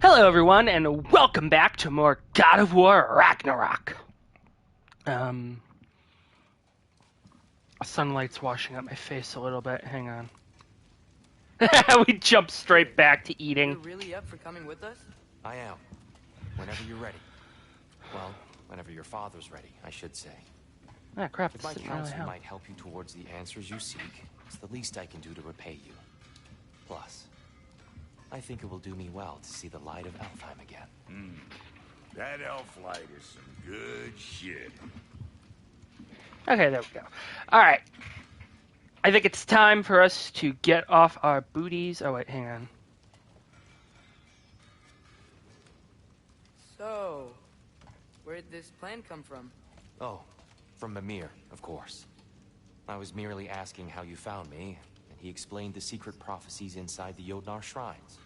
Hello everyone, and welcome back to more God of War Ragnarok. Sunlight's washing up my face a little bit. Hang on. We jump straight back to eating. You're really up for coming with us? I am. Whenever you're ready. Well, whenever your father's ready, I should say. Ah, crap, If this my didn't really counsel help. might help you towards the answers you seek, it's the least I can do to repay you. Plus, I think it will do me well to see the light of Elfheim again. That elf light is some good shit. Okay, there we go. Alright. I think it's time for us to get off our booties. Oh, wait, hang on. So, where'd this plan come from? Oh, from Mimir, of course. I was merely asking how you found me, and he explained the secret prophecies inside the Jotnar shrines.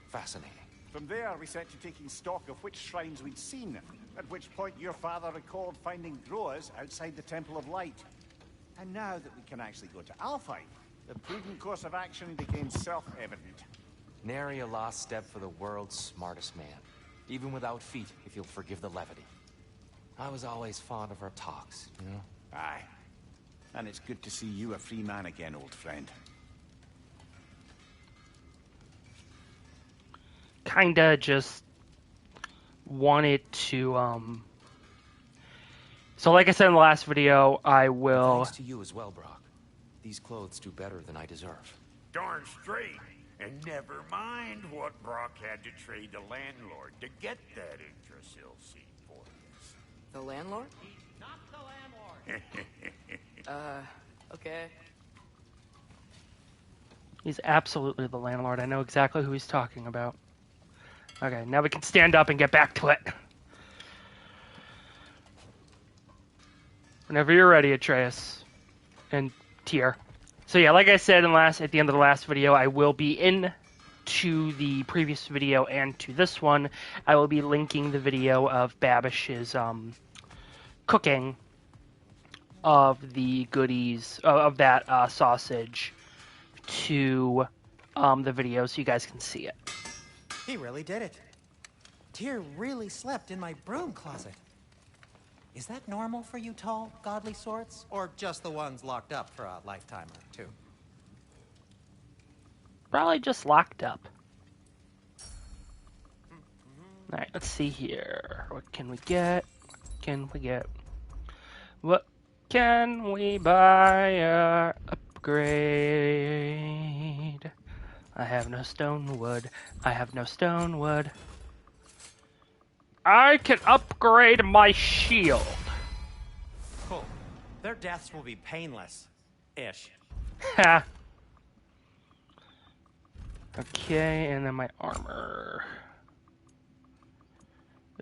Fascinating. From there, we set to taking stock of which shrines we'd seen, at which point your father recalled finding Droas outside the Temple of Light. And now that we can actually go to Alfheim, the prudent course of action became self-evident. Nary a lost step for the world's smartest man. Even without feet, if you'll forgive the levity. I was always fond of our talks, you know? Aye. And it's good to see you a free man again, old friend. Kinda just wanted to, So like I said in the last video, I will... Thanks to you as well, Brock. These clothes do better than I deserve. Darn straight. And never mind what Brock had to trade the landlord to get that Yggdrasil seed for us. The landlord? Not the landlord. Okay. He's absolutely the landlord. I know exactly who he's talking about. Okay, now we can stand up and get back to it. Whenever you're ready, Atreus. And Tyr. So yeah, like I said at the end of the last video, I will be to the previous video and to this one. I will be linking the video of Babish's cooking of the goodies of that sausage to the video so you guys can see it. He really did it. Tyr really slept in my broom closet. Is that normal for you tall, godly sorts? Or just the ones locked up for a lifetime or two? Probably just locked up. Alright, let's see here. What can we get? What can we get? What can we buy? Upgrade. I have no stone wood. I have no stone wood. I can upgrade my shield. Cool. Their deaths will be painless-ish. Ha. Okay, and then my armor.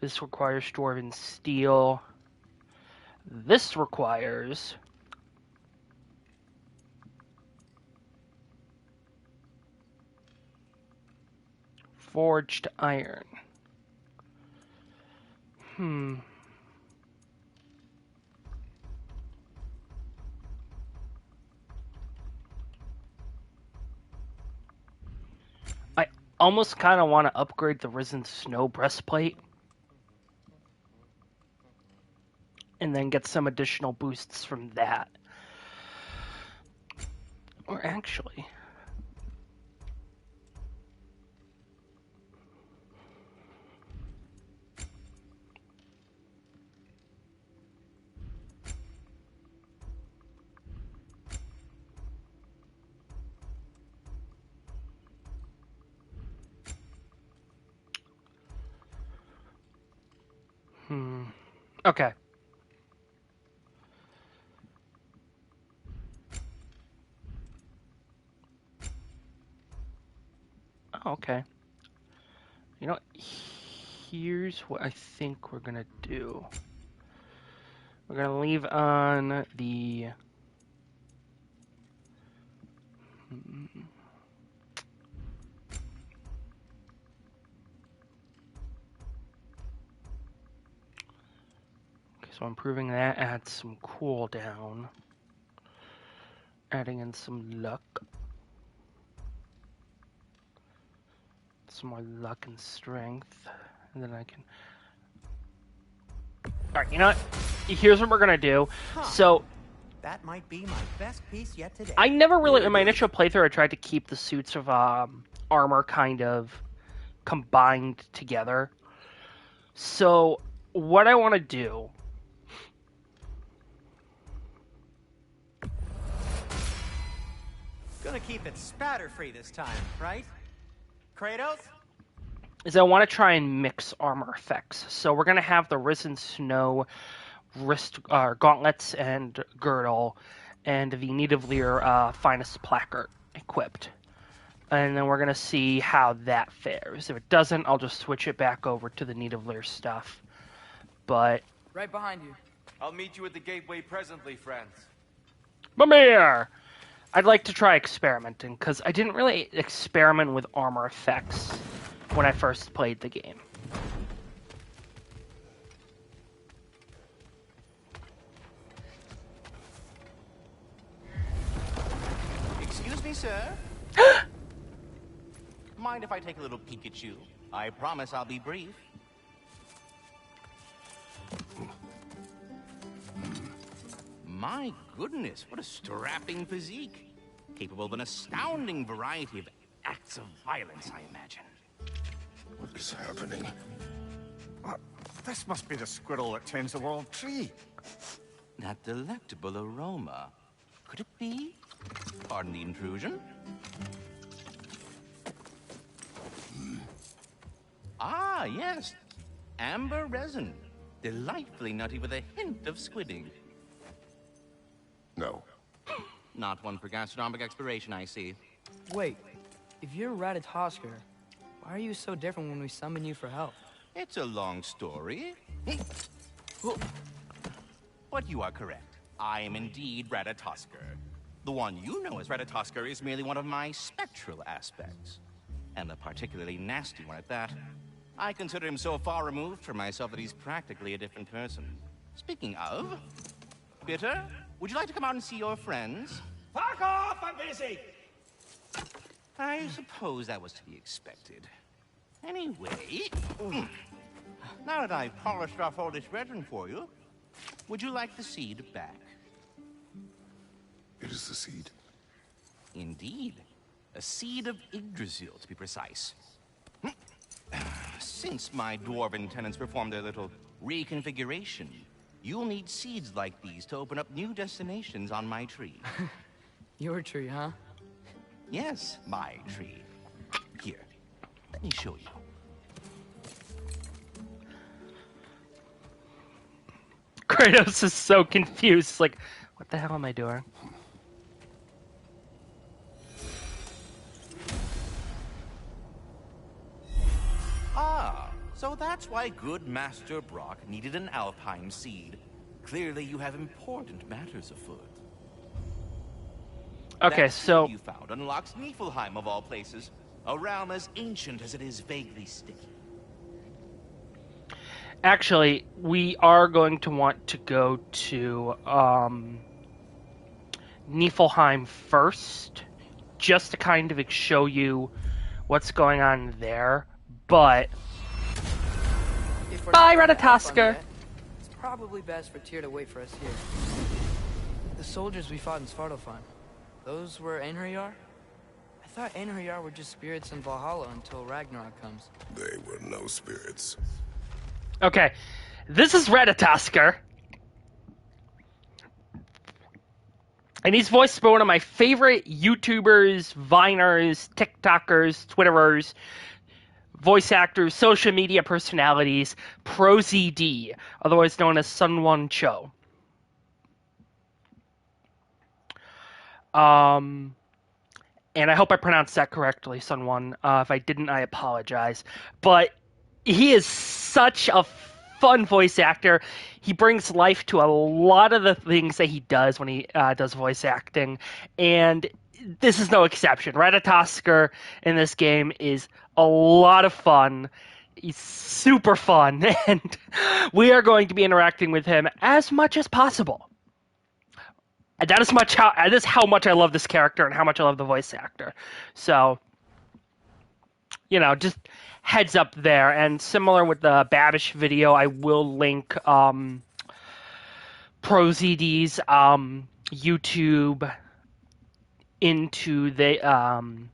This requires dwarven steel. This requires forged iron. I almost kind of want to upgrade the Risen Snow breastplate. And then get some additional boosts from that. Or actually... Okay. Oh, okay. You know, here's what I think we're gonna do. We're gonna leave on the... So improving that adds some cooldown. Adding in some luck. some more luck and strength, and then I can... Alright, you know what? Here's what we're gonna do. So, That might be my best piece yet today. I never really, in my initial playthrough, I tried to keep the suits of armor kind of combined together. So, what I want to do... Gonna keep it spatter-free this time, right? Kratos? is I want to try and mix armor effects. So we're going to have the Risen Snow wrist gauntlets and girdle, and the Nidavellir finest placard equipped. And then we're going to see how that fares. If it doesn't, I'll just switch it back over to the Nidavellir stuff. But... Right behind you. I'll meet you at the gateway presently, friends. Mimir! I'd like to try experimenting, because I didn't really experiment with armor effects when I first played the game. Excuse me, sir. Mind if I take a little peek at you? I promise I'll be brief. My goodness, what a strapping physique. Capable of an astounding variety of acts of violence, I imagine. What is happening? This must be the squirrel that tends the world tree. That delectable aroma. Could it be? Pardon the intrusion. Ah, yes. Amber resin. Delightfully nutty with a hint of squidding. No. Not one for gastronomic exploration, I see. Wait, if you're Ratatosker, why are you so different when we summon you for help? It's a long story. But you are correct. I am indeed Ratatosker. The one you know as Ratatosker is merely one of my spectral aspects. And a particularly nasty one at that. I consider him so far removed from myself that he's practically a different person. Speaking of... Bitter, would you like to come out and see your friends? Fuck off! I'm busy! I suppose that was to be expected. Anyway... Now that I've polished off all this resin for you, would you like the seed back? It is the seed. Indeed. A seed of Yggdrasil, to be precise. Since my dwarven tenants performed their little reconfiguration, you'll need seeds like these to open up new destinations on my tree. Your tree, huh? Yes, my tree. Here, let me show you. Kratos is so confused. Like, what the hell am I doing? Ah, so that's why good Master Brock needed an Alpine seed. Clearly you have important matters afoot. Okay, That so... seed you found unlocks Niflheim of all places, a realm as ancient as it is vaguely sticky. Actually, we are going to want to go to Niflheim first, just to kind of show you what's going on there. But If we're bye, not gonna help on Ratatosker. that, it's probably best for Tyr to wait for us here. The soldiers we fought in Svartalfheim, those were Einherjar? I thought Einherjar were just spirits in Valhalla until Ragnarok comes. They were no spirits. okay, this is Ratatosker, and he's voiced by one of my favorite YouTubers, Viners, TikTokers, Twitterers, voice actors, social media personalities, ProZD, otherwise known as Sunwon Cho. And I hope I pronounced that correctly, Sunwon. If I didn't, I apologize. But he is such a fun voice actor. He brings life to a lot of the things that he does when he does voice acting, and this is no exception. Ratatosker in this game is a lot of fun. He's super fun, and we are going to be interacting with him as much as possible. And that is how much I love this character and how much I love the voice actor. So, just heads up there. And similar with the Babish video, I will link ProZD's YouTube into the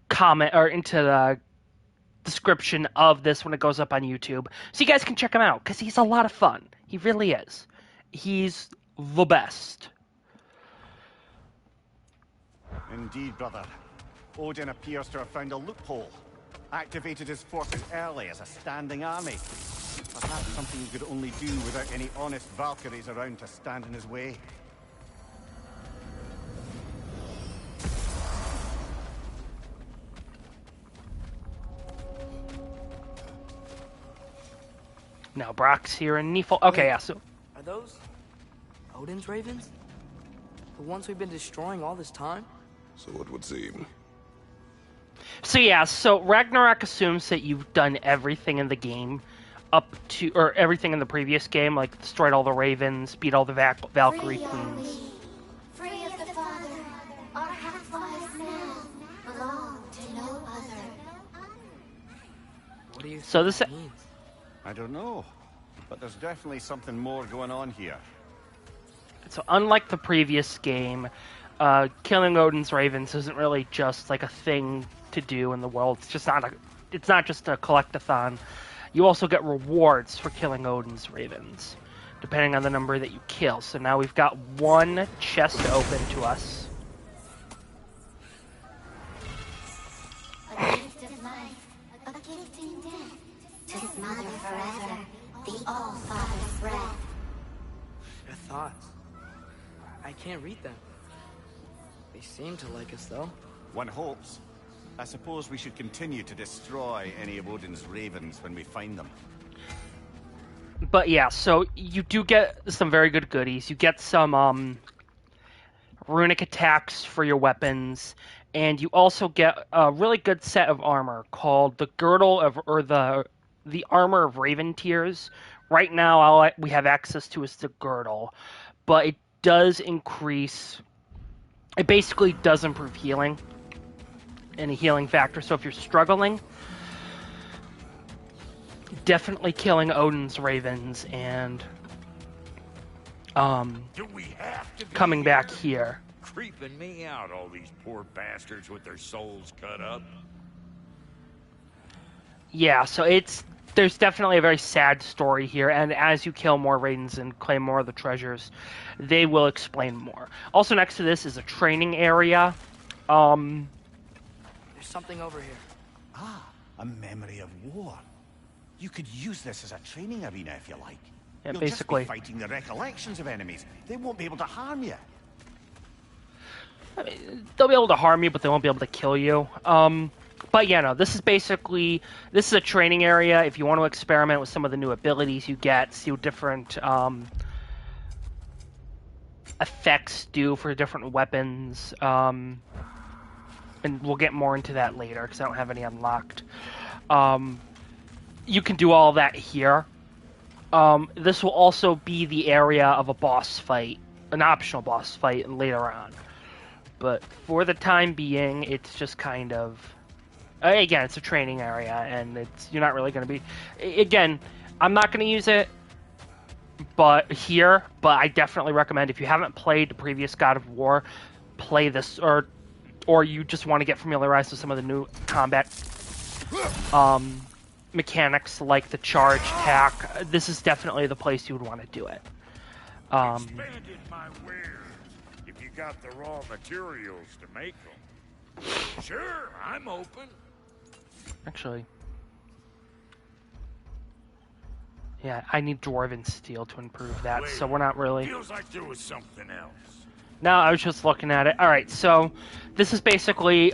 comment or into the description of this when it goes up on YouTube, so you guys can check him out because he's a lot of fun. He really is. He's the best. Indeed, brother. Odin appears to have found a loophole. Activated his forces early as a standing army. Perhaps something he could only do without any honest Valkyries around to stand in his way. Now Brock's here in Nifl. Okay, yeah, so... Are those Odin's ravens? The ones we've been destroying all this time? So it would seem. So yeah, so Ragnarok assumes that you've done everything in the game up to... Or everything in the previous game, like destroyed all the ravens, beat all the Valkyrie queens. Free of the Father, our half-lives now belong to no other. What do you So think this... it means? I don't know, but there's definitely something more going on here. So unlike the previous game, killing Odin's ravens isn't really just like a thing to do in the world. It's not just a collectathon. You also get rewards for killing Odin's ravens, depending on the number that you kill. So now we've got one chest open to us. A gift of life, a gift in death, to smother forever the All-Father's breath. Your thoughts. I can't read them. They seem to like us, though. One hopes. I suppose we should continue to destroy any of Odin's ravens when we find them. But yeah, so you do get some very good goodies. You get some runic attacks for your weapons, and you also get a really good set of armor called the Girdle of, or the Armor of Raven Tears. Right now, all we have access to is the Girdle, but it does increase... It basically does improve healing and a healing factor. So if you're struggling, definitely killing Odin's ravens and Do we have to be coming back here? here. Creeping me out, all these poor bastards with their souls cut up. Yeah, so there's definitely a very sad story here, and as you kill more ravens and claim more of the treasures, they will explain more. Also next to this is a training area. There's something over here. Ah, a memory of war. You could use this as a training arena if you like. Yeah, You'll basically. just be fighting the recollections of enemies. They won't be able to harm you. I mean, they'll be able to harm you, but they won't be able to kill you. But yeah, no, this is a training area. If you want to experiment with some of the new abilities you get, see what different effects do for different weapons. And we'll get more into that later, because I don't have any unlocked. You can do all that here. This will also be the area of a boss fight, an optional boss fight later on. But for the time being, it's just kind of... Again, it's a training area, and you're not really going to be... Again, I'm not going to use it but I definitely recommend, if you haven't played the previous God of War, play this, or you just want to get familiarized with some of the new combat mechanics, like the charge attack. This is definitely the place you would want to do it. Expanded my wares, if you got the raw materials to make them. Sure, I'm open. Actually, yeah, I need Dwarven Steel to improve that, so we're not really... Feels like there was something else. No, I was just looking at it. Alright, so this is basically...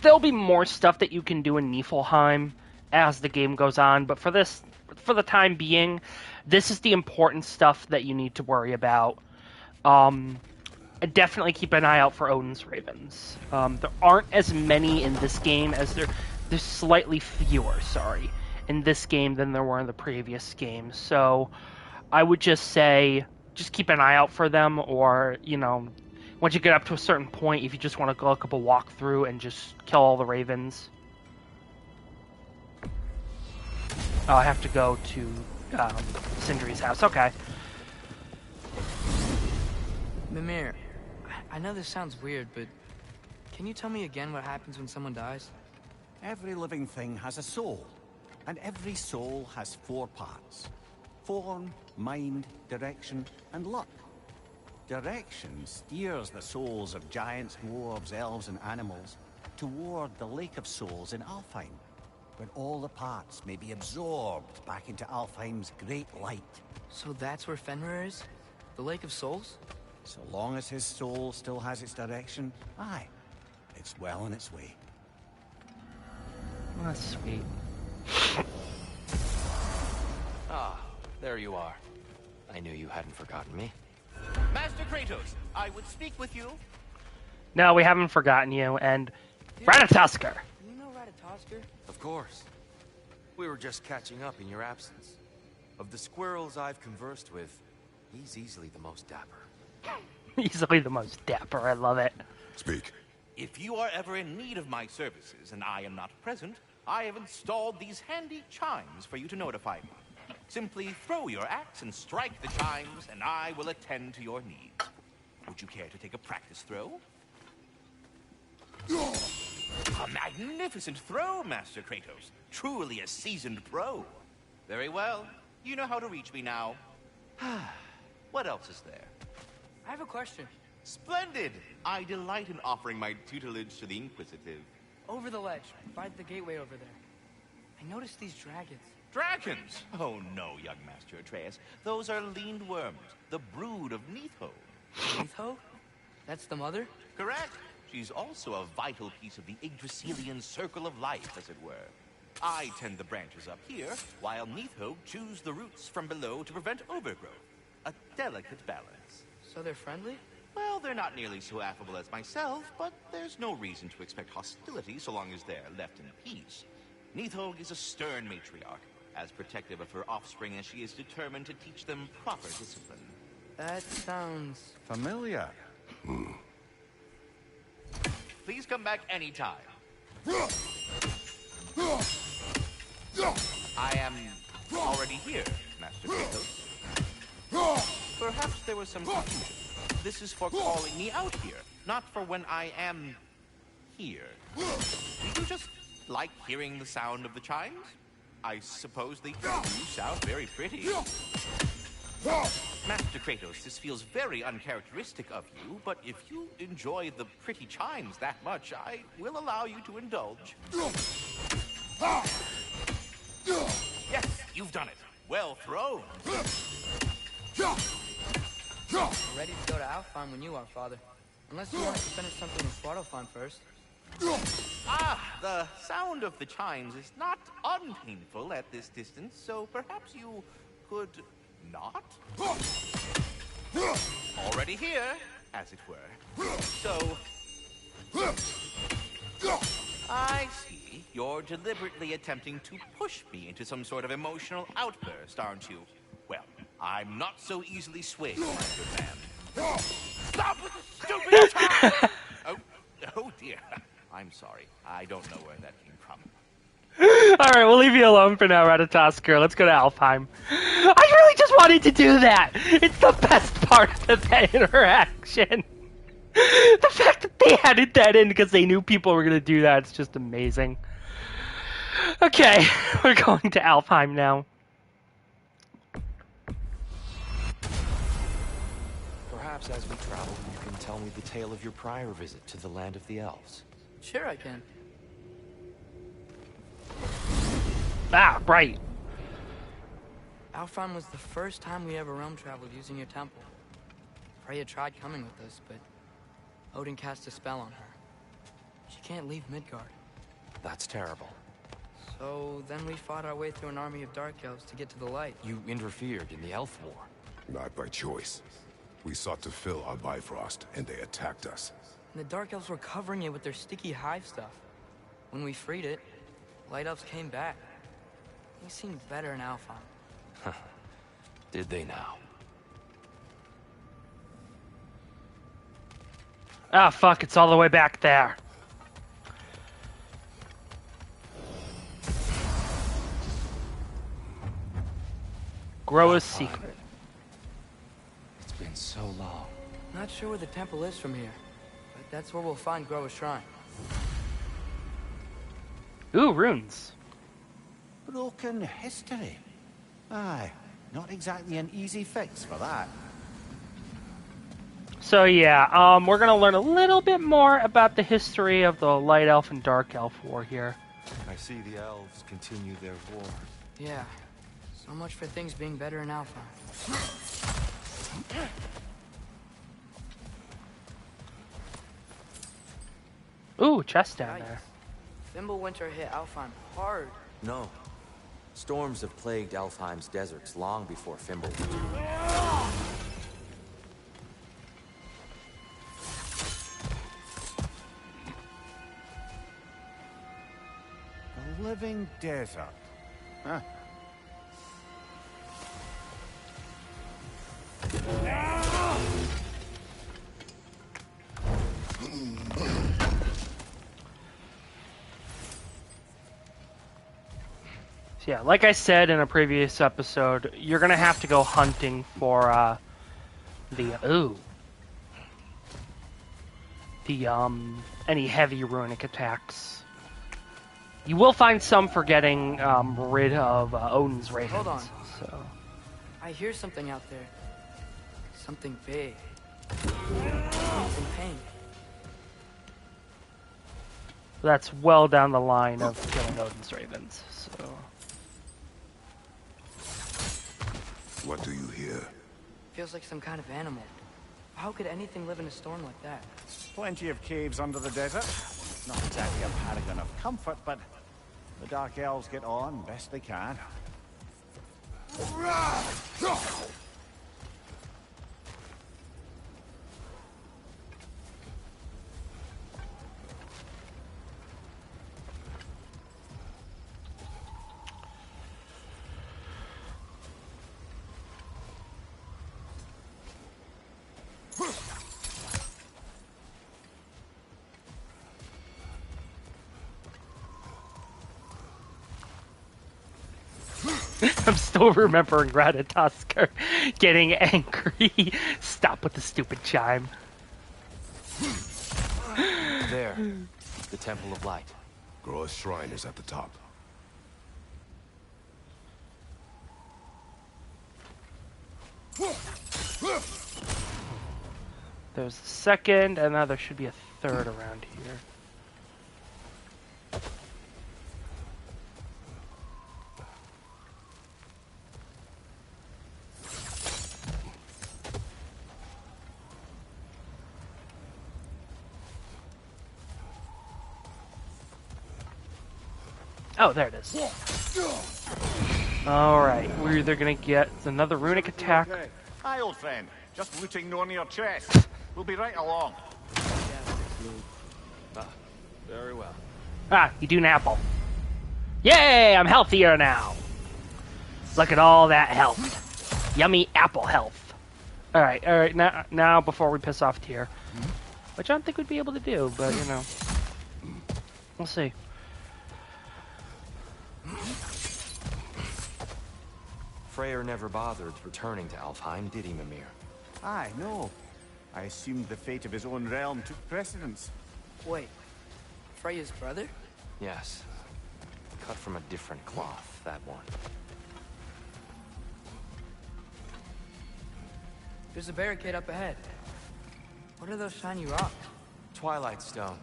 There'll be more stuff that you can do in Niflheim as the game goes on, but for the time being, this is the important stuff that you need to worry about. Definitely keep an eye out for Odin's Ravens. There aren't as many in this game as there's slightly fewer, in this game than there were in the previous game. So I would just say, just keep an eye out for them, or, once you get up to a certain point, if you just want to go look up a walkthrough and just kill all the ravens, Oh, I have to go to Sindri's house. Okay. Mimir, I know this sounds weird, but can you tell me again what happens when someone dies? Every living thing has a soul, and every soul has 4 parts. Form, mind, direction, and luck. Direction steers the souls of giants, dwarves, elves, and animals toward the Lake of Souls in Alfheim, where all the parts may be absorbed back into Alfheim's great light. So that's where Fenrir is? The Lake of Souls? So long as his soul still has its direction, aye, it's well on its way. That's sweet. Ah, there you are. I knew you hadn't forgotten me. Master Kratos, I would speak with you. No, we haven't forgotten you, and Ratatoskr! You know Ratatoskr? Of course. We were just catching up in your absence. Of the squirrels I've conversed with, he's easily the most dapper. Easily the most dapper, I love it. Speak. If you are ever in need of my services and I am not present, I have installed these handy chimes for you to notify me. Simply throw your axe and strike the chimes, and I will attend to your needs. Would you care to take a practice throw? A magnificent throw, Master Kratos. Truly a seasoned pro. Very well. You know how to reach me now. What else is there? I have a question. Splendid! I delight in offering my tutelage to the inquisitive. Over the ledge, by the gateway over there. I noticed these dragons. Dragons? Oh no, young Master Atreus. Those are leaned worms, the brood of Neitho. Neitho? That's the mother? Correct. She's also a vital piece of the Yggdrasilian circle of life, as it were. I tend the branches up here, while Neitho chews the roots from below to prevent overgrowth. A delicate balance. So they're friendly? Well, they're not nearly so affable as myself, but there's no reason to expect hostility so long as they're left in peace. Neitho is a stern matriarch, as protective of her offspring as she is determined to teach them proper discipline. That sounds... Familiar. Please come back anytime. I am already here, Master Kratos. Perhaps there was some confusion. This is for calling me out here, not for when I am here. Do you just like hearing the sound of the chimes? I suppose they do sound very pretty. Master Kratos, this feels very uncharacteristic of you, but if you enjoy the pretty chimes that much, I will allow you to indulge. Yes, you've done it. Well thrown. We're ready to go to Alfheim when you are, Father. Unless you want to finish something in Svartalfheim first. Ah, the sound of the chimes is not unpainful at this distance, so perhaps you could not? Already here, as it were. So... I see. You're deliberately attempting to push me into some sort of emotional outburst, aren't you? Well, I'm not so easily swayed, my good man. Stop with the stupid chime! Oh dear. I'm sorry. I don't know where that came from. Alright, we'll leave you alone for now, Ratatoskr. Let's go to Alfheim. I really just wanted to do that! It's the best part of that interaction. The fact that they added that in because they knew people were going to do that, it's just amazing. Okay, we're going to Alfheim now. Perhaps as we travel, you can tell me the tale of your prior visit to the land of the elves. Sure I can. Ah, right. Alfheim was the first time we ever realm traveled using your temple. Freya tried coming with us, but Odin cast a spell on her. She can't leave Midgard. That's terrible. So then we fought our way through an army of dark elves to get to the light. You interfered in the elf war. Not by choice. We sought to fill our Bifrost, and they attacked us. And the dark elves were covering it with their sticky hive stuff. When we freed it, light elves came back. They seemed better in Alfheim. Did they now? Ah, fuck, it's all the way back there. Groa's secret. It's been so long. Not sure where the temple is from here, but that's where we'll find Groa's shrine. Ooh, runes. Broken history. Aye, not exactly an easy fix for that. So yeah, we're gonna learn a little bit more about the history of the Light Elf and Dark Elf War here. I see the elves continue their war. Yeah, so much for things being better in Alpha. Ooh, chest down there. Fimbulwinter hit Alfheim hard. No. Storms have plagued Alfheim's deserts long before Fimbulwinter. A living desert. Huh. So yeah, like I said in a previous episode, you're gonna have to go hunting for any heavy runic attacks. You will find some for getting rid of Odin's ravens. Hold on. So I hear something out there. Something big. It's in pain. that's well down the line of killing Odin's ravens. So. What do you hear? Feels like some kind of animal. How could anything live in a storm like that? Plenty of caves under the desert. Not exactly a paragon of comfort, but the Dark Elves get on best they can. I'm still remembering Ratatoskr getting angry. Stop with the stupid chime. There, the Temple of Light. Groa's shrine is at the top. There's the second, and now there should be a third around here. Oh, there it is. Alright, we're either gonna get another runic attack. Okay. Hi, old friend. Just looting no near chest. We'll be right along. Very well. Ah, you do an apple. Yay, I'm healthier now. Look at all that health. Yummy apple health. Alright, now before we piss off Tyr. Which I don't think we'd be able to do, but you know. We'll see. Freyr never bothered returning to Alfheim, did he, Mimir? Aye, no. I assumed the fate of his own realm took precedence. Wait, Freya's brother? Yes. Cut from a different cloth, that one. There's a barricade up ahead. What are those shiny rocks? Twilight Stone.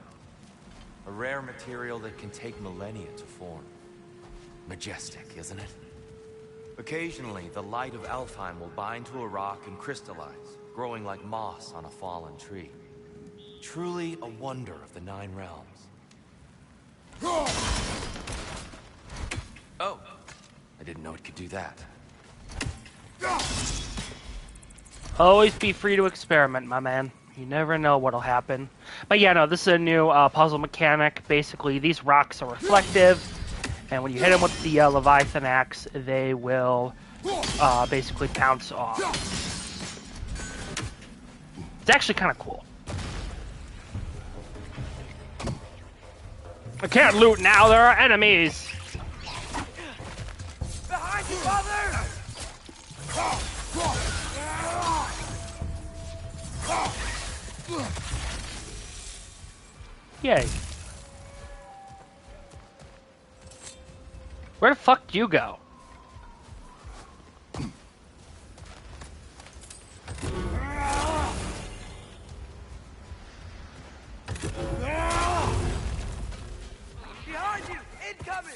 A rare material that can take millennia to form. Majestic, isn't it? Occasionally, the light of Alfheim will bind to a rock and crystallize, growing like moss on a fallen tree. Truly a wonder of the Nine Realms. Oh, I didn't know it could do that. Always be free to experiment, my man. You never know what'll happen. But yeah, no, this is a new puzzle mechanic. Basically, these rocks are reflective, and when you hit them with the Leviathan axe, they will basically bounce off. It's actually kind of cool. I can't loot now, there are enemies! Behind you, father! Yay. Where the fuck do you go? Behind you! Incoming!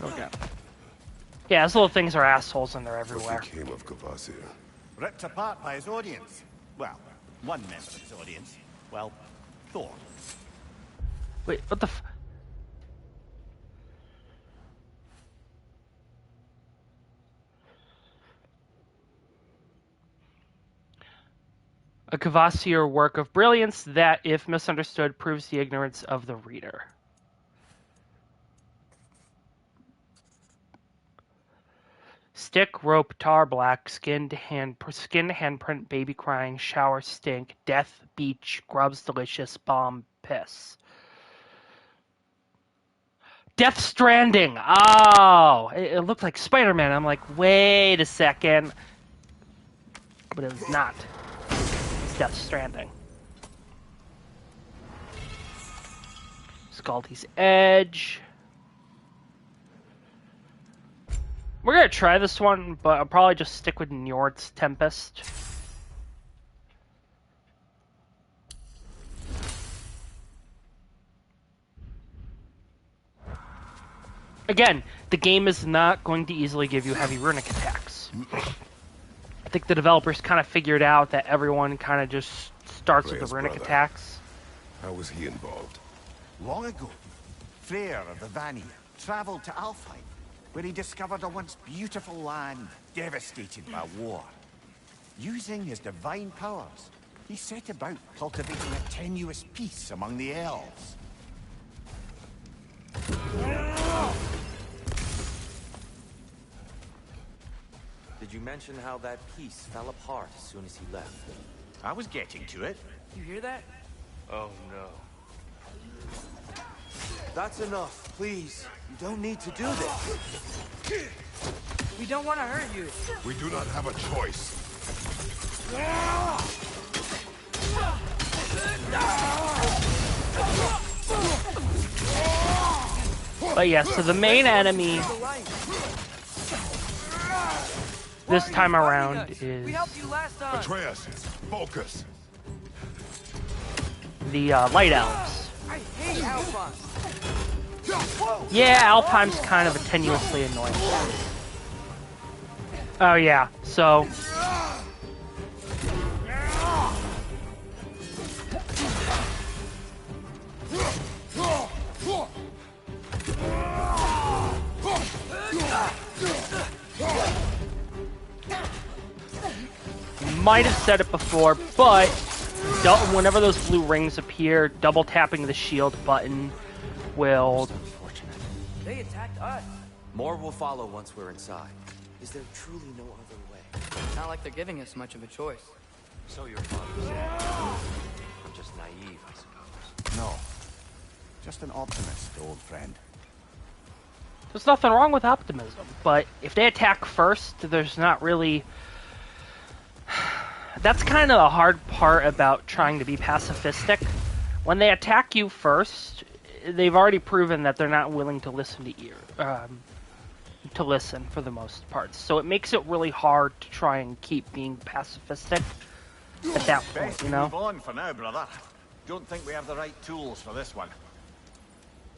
Okay. Yeah, those little things are assholes and they're everywhere. What became of Kvasir? Ripped apart by his audience. Well, one member of his audience. Well, Thor. Wait, what the f- A Kvasir work of brilliance that, if misunderstood, proves the ignorance of the reader. Stick, rope, tar, black, skinned handprint, baby crying, shower, stink, death, beach, grubs, delicious, bomb, piss. Death Stranding! Oh! It looked like Spider-Man. I'm like, wait a second. But it was not. It's Death Stranding. Scaldy's Edge. We're gonna try this one, but I'll probably just stick with Njord's Tempest. Again, the game is not going to easily give you heavy runic attacks. I think the developers kind of figured out that everyone kind of just starts with the runic attacks. How was he involved? Long ago, Freyr of the Vanir traveled to Alfheim, where he discovered a once beautiful land devastated by war. Using his divine powers, he set about cultivating a tenuous peace among the elves. Did you mention how that piece fell apart as soon as he left? I was getting to it. You hear that? Oh no. That's enough, please. You don't need to do this. We don't want to hurt you. We do not have a choice. But yeah, so the main enemy this time around is We helped you last time. Atreus, focus. the Light Elves. I hate Alphonse. Yeah, Alfheim's kind of a tenuously annoying. Oh yeah, so might have said it before, but whenever those blue rings appear, double tapping the shield button will. They attacked us. More will follow once we're inside. Is there truly no other way? Not like they're giving us much of a choice. So your father said. I'm just naive, I suppose. No. Just an optimist, old friend. There's nothing wrong with optimism, but if they attack first, there's not really. That's kind of the hard part about trying to be pacifistic. When they attack you first, they've already proven that they're not willing to listen to listen for the most part. So it makes it really hard to try and keep being pacifistic at that point, Best you know? move on for now, brother. Don't think we have the right tools for this one.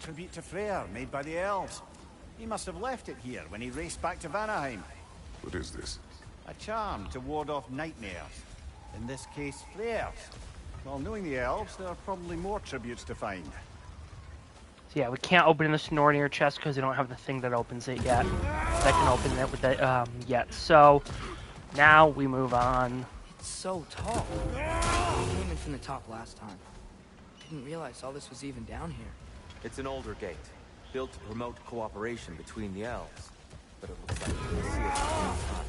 Tribute to Freyr, made by the elves. He must have left it here when he raced back to Vanaheim. What is this? A charm to ward off nightmares. In this case, Freyr's. Well, knowing the elves, there are probably more tributes to find. So yeah, we can't open this Nornir chest because we don't have the thing that opens it yet. That can open it with that yet. So now we move on. It's so tall. We came in from the top last time. Didn't realize all this was even down here. It's an older gate, built to promote cooperation between the elves. But it looks like we can see it from inside.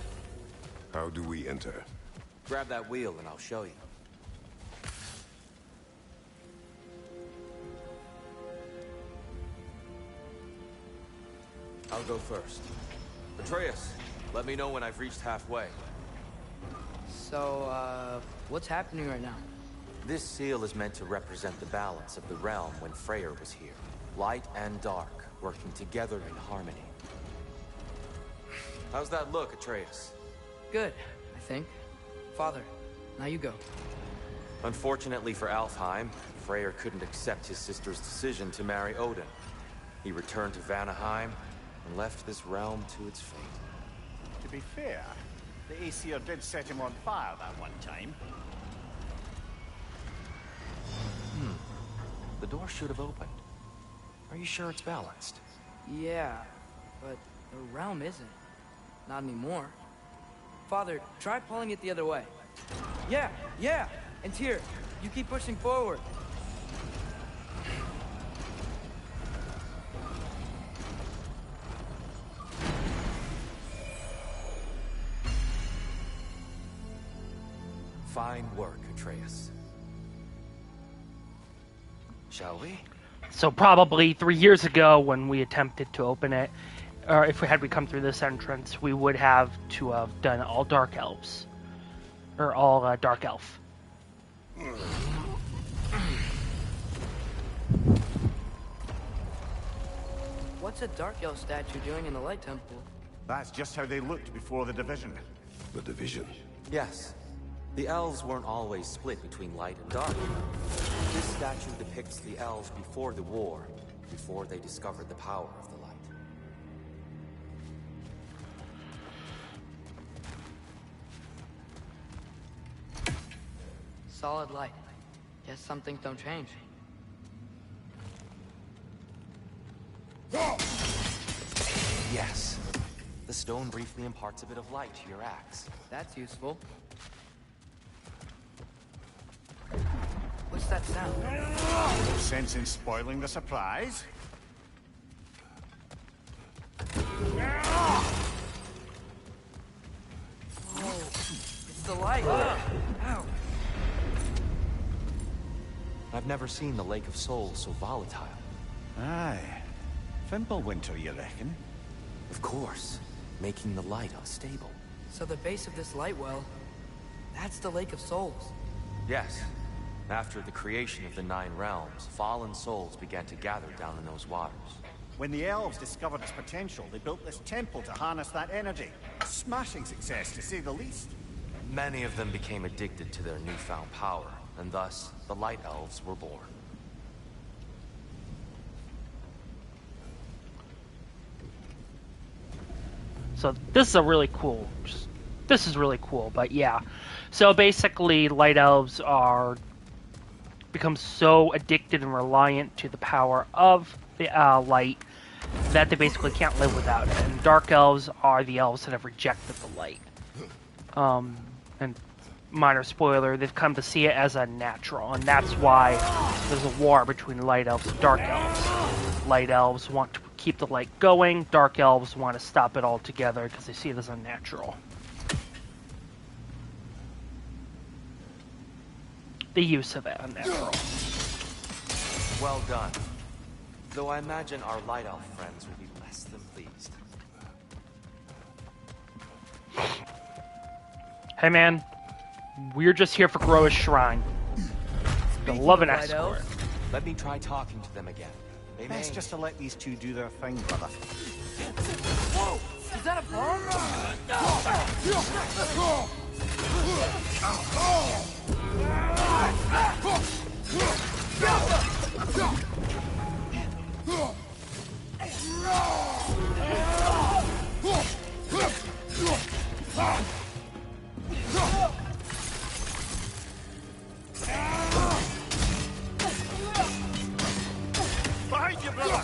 How do we enter? Grab that wheel and I'll show you. I'll go first. Atreus, let me know when I've reached halfway. So, what's happening right now? This seal is meant to represent the balance of the realm when Freyr was here. Light and dark, working together in harmony. How's that look, Atreus? Good, I think. Father, now you go. Unfortunately for Alfheim, Freyr couldn't accept his sister's decision to marry Odin. He returned to Vanaheim and left this realm to its fate. To be fair, the Aesir did set him on fire that one time. The door should have opened. Are you sure it's balanced? Yeah, but the realm isn't. Not anymore. Father, try pulling it the other way. Yeah! And Tyr, you keep pushing forward. Fine work, Atreus. Shall we? So probably 3 years ago when we attempted to open it, or if we had come through this entrance, we would have to have done all dark elves. Or all dark elf. What's a dark elf statue doing in the Light Temple? That's just how they looked before the division. The division. Yes. The elves weren't always split between light and dark. This statue depicts the elves before the war, before they discovered the power of the light. Solid light. Guess some things don't change. Yes. The stone briefly imparts a bit of light to your axe. That's useful. What's that sound? No sense in spoiling the surprise. Oh, it's the light. Ow. I've never seen the Lake of Souls so volatile. Aye. Fimbulwinter, you reckon? Of course, making the light unstable. So the base of this light well, that's the Lake of Souls. Yes. After the creation of the Nine Realms, fallen souls began to gather down in those waters. When the elves discovered its potential, they built this temple to harness that energy. A smashing success, to say the least. Many of them became addicted to their newfound power, and thus, the Light Elves were born. So this is a really cool. This is really cool, but yeah. So basically, light elves are become so addicted and reliant to the power of the light that they basically can't live without it. And dark elves are the elves that have rejected the light. And minor spoiler, they've come to see it as unnatural, and that's why there's a war between light elves and dark elves. Light elves want to keep the light going, dark elves want to stop it altogether because they see it as unnatural. The use of it unnatural. Well done. Though I imagine our Light Elf friends will be less than pleased. Hey man, we're just here for Groa's Shrine. The love and escort. Let me try talking to them again. They may... Best just to let these two do their thing, brother. Whoa! Is that a bomb? Behind you, brother!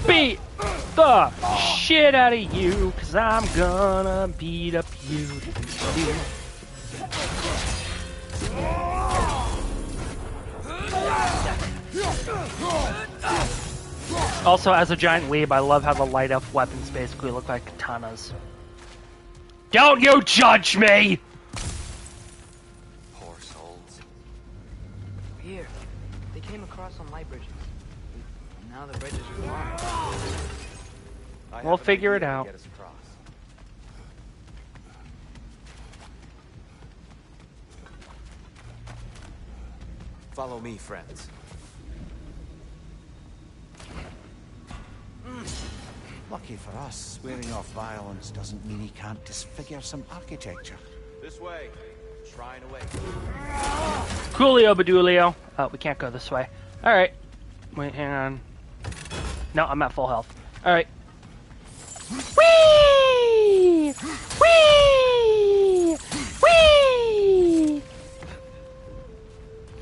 Beat the shit out of you, cause I'm gonna beat up you. Also, as a giant weeb, I love how the light elf weapons basically look like katanas. Don't you judge me! Poor souls. Here, they came across on light bridges. Now the bridges are gone. We'll figure it out. Get us across. Follow me, friends. Lucky for us, swearing off violence doesn't mean he can't disfigure some architecture. This way. Shrine away. Coolio Badulio. Oh, we can't go this way. Alright. Wait, hang on. No, I'm at full health. Alright. Whee! Whee! Whee!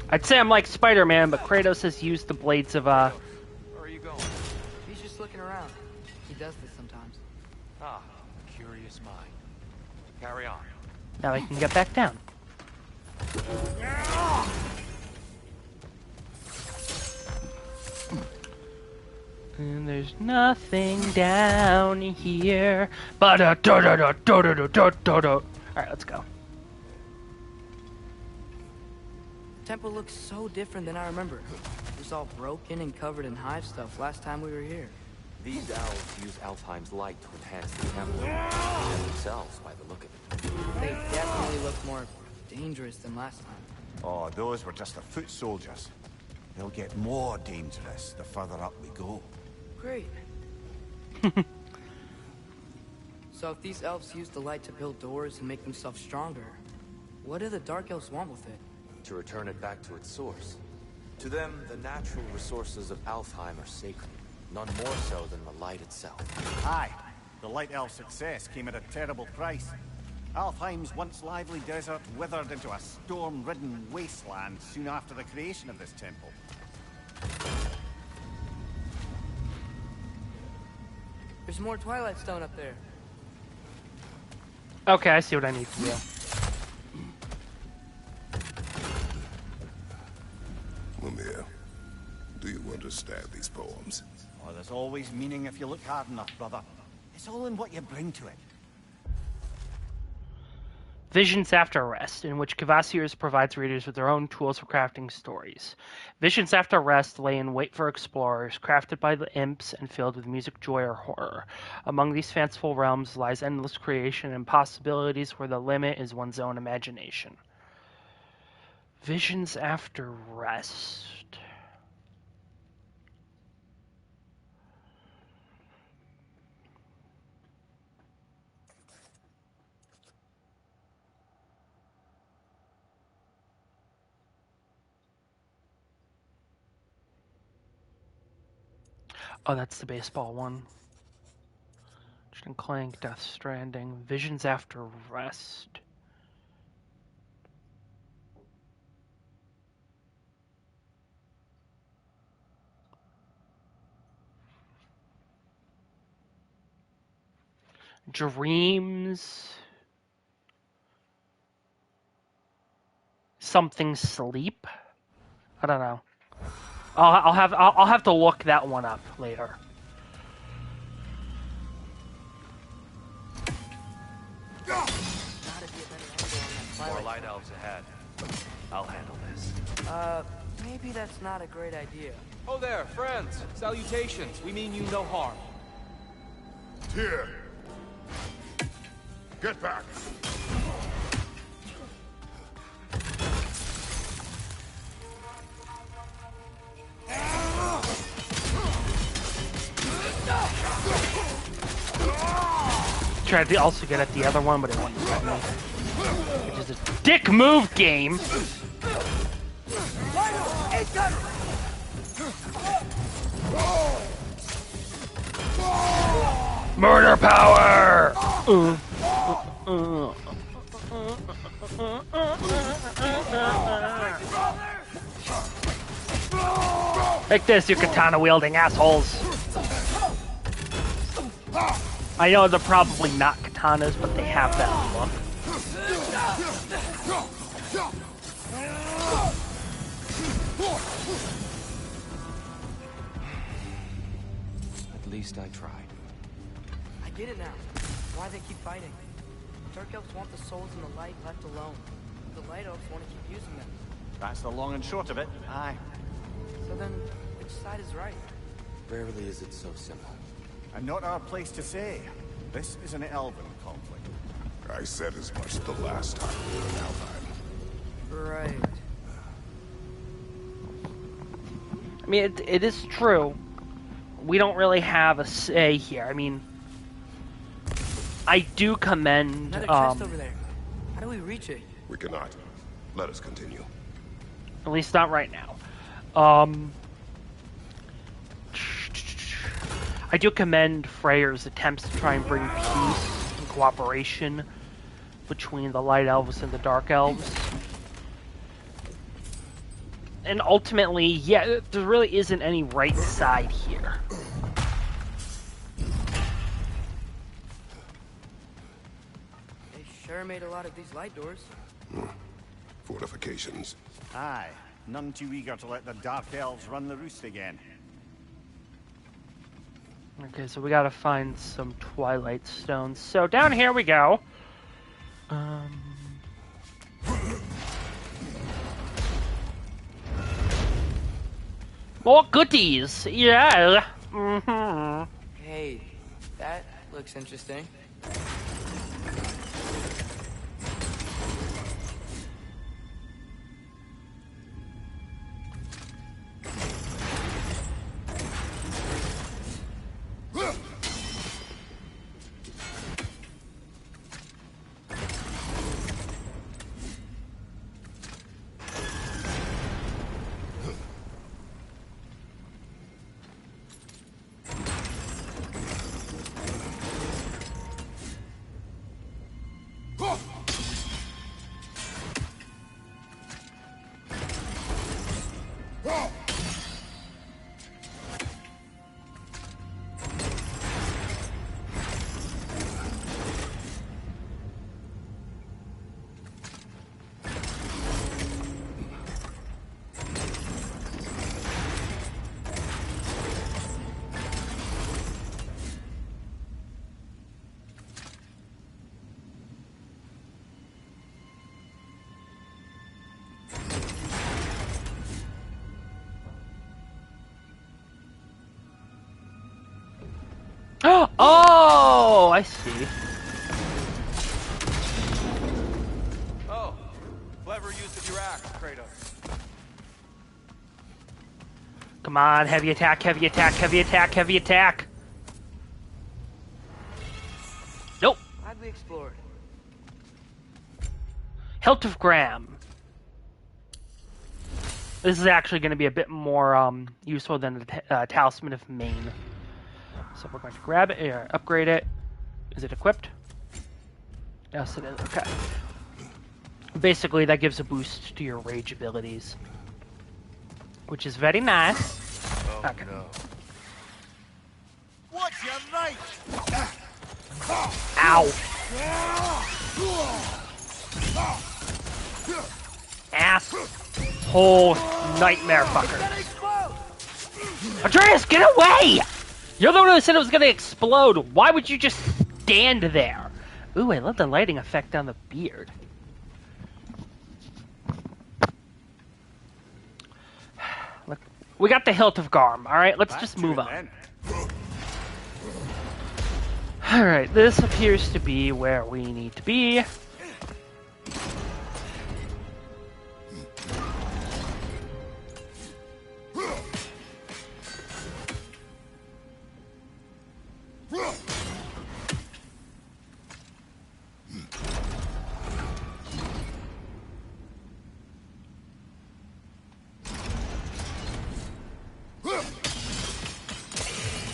I'd say I'm like Spider-Man, but Kratos has used the blades of, Where are you going? He's just looking around. He does this sometimes. Ah, curious mind. Carry on. Now I can get back down. And there's nothing down here. Alright, let's go. The temple looks so different than I remember. It was all broken and covered in hive stuff last time we were here. These elves use Alfheim's light to enhance the temple and themselves by the look of it. They definitely look more dangerous than last time. Oh, those were just the foot soldiers. They'll get more dangerous the further up we go. Great. So if these elves use the light to build doors and make themselves stronger, what do the Dark Elves want with it? To return it back to its source. To them, the natural resources of Alfheim are sacred, none more so than the light itself. Aye, the Light Elf's success came at a terrible price. Alfheim's once lively desert withered into a storm-ridden wasteland soon after the creation of this temple. There's more Twilight Stone up there. Okay, I see what I need to do. Mimir, do you understand these poems? Oh, there's always meaning if you look hard enough, brother. It's all in what you bring to it. Visions After Rest, in which Kvasir provides readers with their own tools for crafting stories. Visions After Rest lay in wait for explorers, crafted by the imps and filled with music, joy, or horror. Among these fanciful realms lies endless creation and possibilities where the limit is one's own imagination. Visions After Rest. Oh, that's the baseball one. Ratchet and Clank, Death Stranding, Visions After Rest. Dreams. Something Sleep. I don't know. I'll have to look that one up later. More light elves ahead. I'll handle this. Maybe that's not a great idea. Oh there, friends. Salutations. We mean you no harm. Here! Get back! Tried to also get at the other one, but it wouldn't let me. Which is a dick move game. Murder power! Like this, you katana wielding assholes. I know they're probably not katanas, but they have that look. least I tried. I get it now. Why they keep fighting. Dark Elves want the souls in the light left alone. The Light Elves want to keep using them. That's the long and short of it. Aye. So then, which side is right? Rarely is it so simple. And not our place to say. This is an elven conflict. I said as much the last time we were in Alfheim. Right. I mean, it is true. We don't really have a say here. I mean, I do commend. Another chest over there. How do we reach it? We cannot. Let us continue. At least not right now. I do commend Freyr's attempts to try and bring peace and cooperation between the Light Elves and the Dark Elves. And ultimately, yeah, there really isn't any right side here. They sure made a lot of these light doors. Fortifications. Aye. None too eager to let the Dark Elves run the roost again. Okay, so we gotta find some Twilight Stones. So down here we go. More goodies! Yeah! Mm-hmm. Hey, that looks interesting. Oh, I see. Oh, clever use of your axe, Kratos. Come on, heavy attack, heavy attack, heavy attack, heavy attack. Nope. Glad we explored. Hilt of Graham. This is actually going to be a bit more useful than the Talisman of Maine. So we're going to grab it, or upgrade it. Is it equipped? Yes, it is. Okay. Basically, that gives a boost to your rage abilities, which is very nice. Oh, okay. no. What's your right? Ow! Asshole nightmare fucker. Atreus, get away! You're the one who said it was going to explode. Why would you just stand there? Ooh, I love the lighting effect on the beard. Look, we got the Hilt of Garm. All right, let's just move on. All right, this appears to be where we need to be.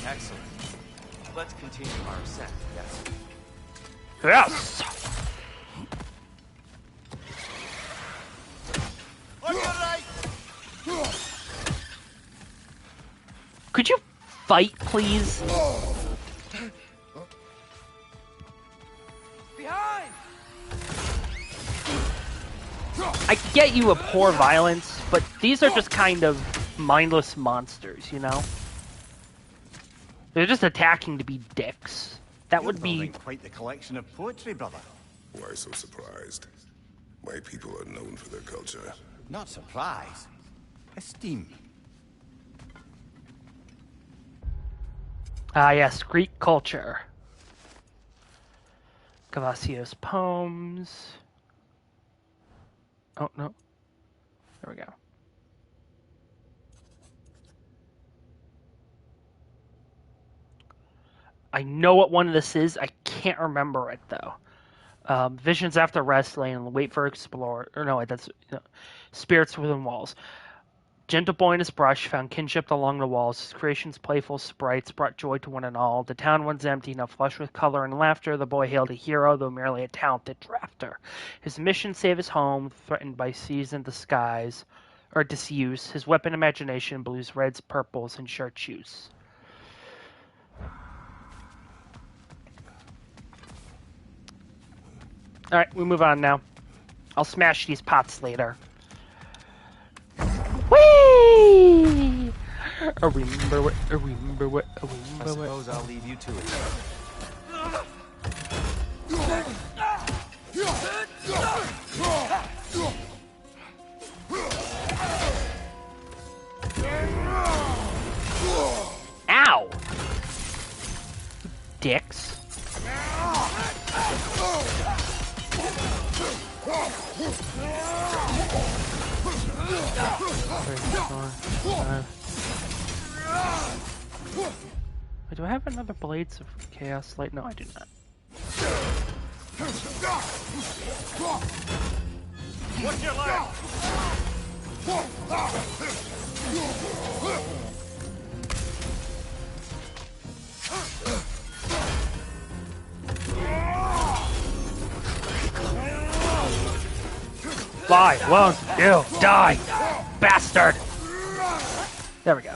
Excellent. Let's continue our ascent, yes? Yes! Could you fight, please? Behind! I get you abhor violence, but these are just kind of mindless monsters, you know? They're just attacking to be dicks. That would be quite the collection of poetry, brother. Why so surprised? My people are known for their culture. Not surprise. Esteem. Ah, yes, Greek culture. Cavassio's poems. Oh, no. There we go. I know what one of this is. I can't remember it, though. Visions after wrestling, wait for explorer. Or no, that's spirits within walls. Gentle boy and his brush found kinship along the walls. His creations, playful sprites, brought joy to one and all. The town once empty, now flush with color and laughter. The boy hailed a hero, though merely a talented drafter. His mission: save his home, threatened by seas and the skies, or disuse. His weapon: imagination, blues, reds, purples, and chartreuse. Alright, we move on now. I'll smash these pots later. Whee! Remember what, I suppose I'll leave you to it. Ow! Dicks. Wait, do I have another Blades of Chaos Light? No, I do not. What's your left? Why won't you die, bastard? There we go.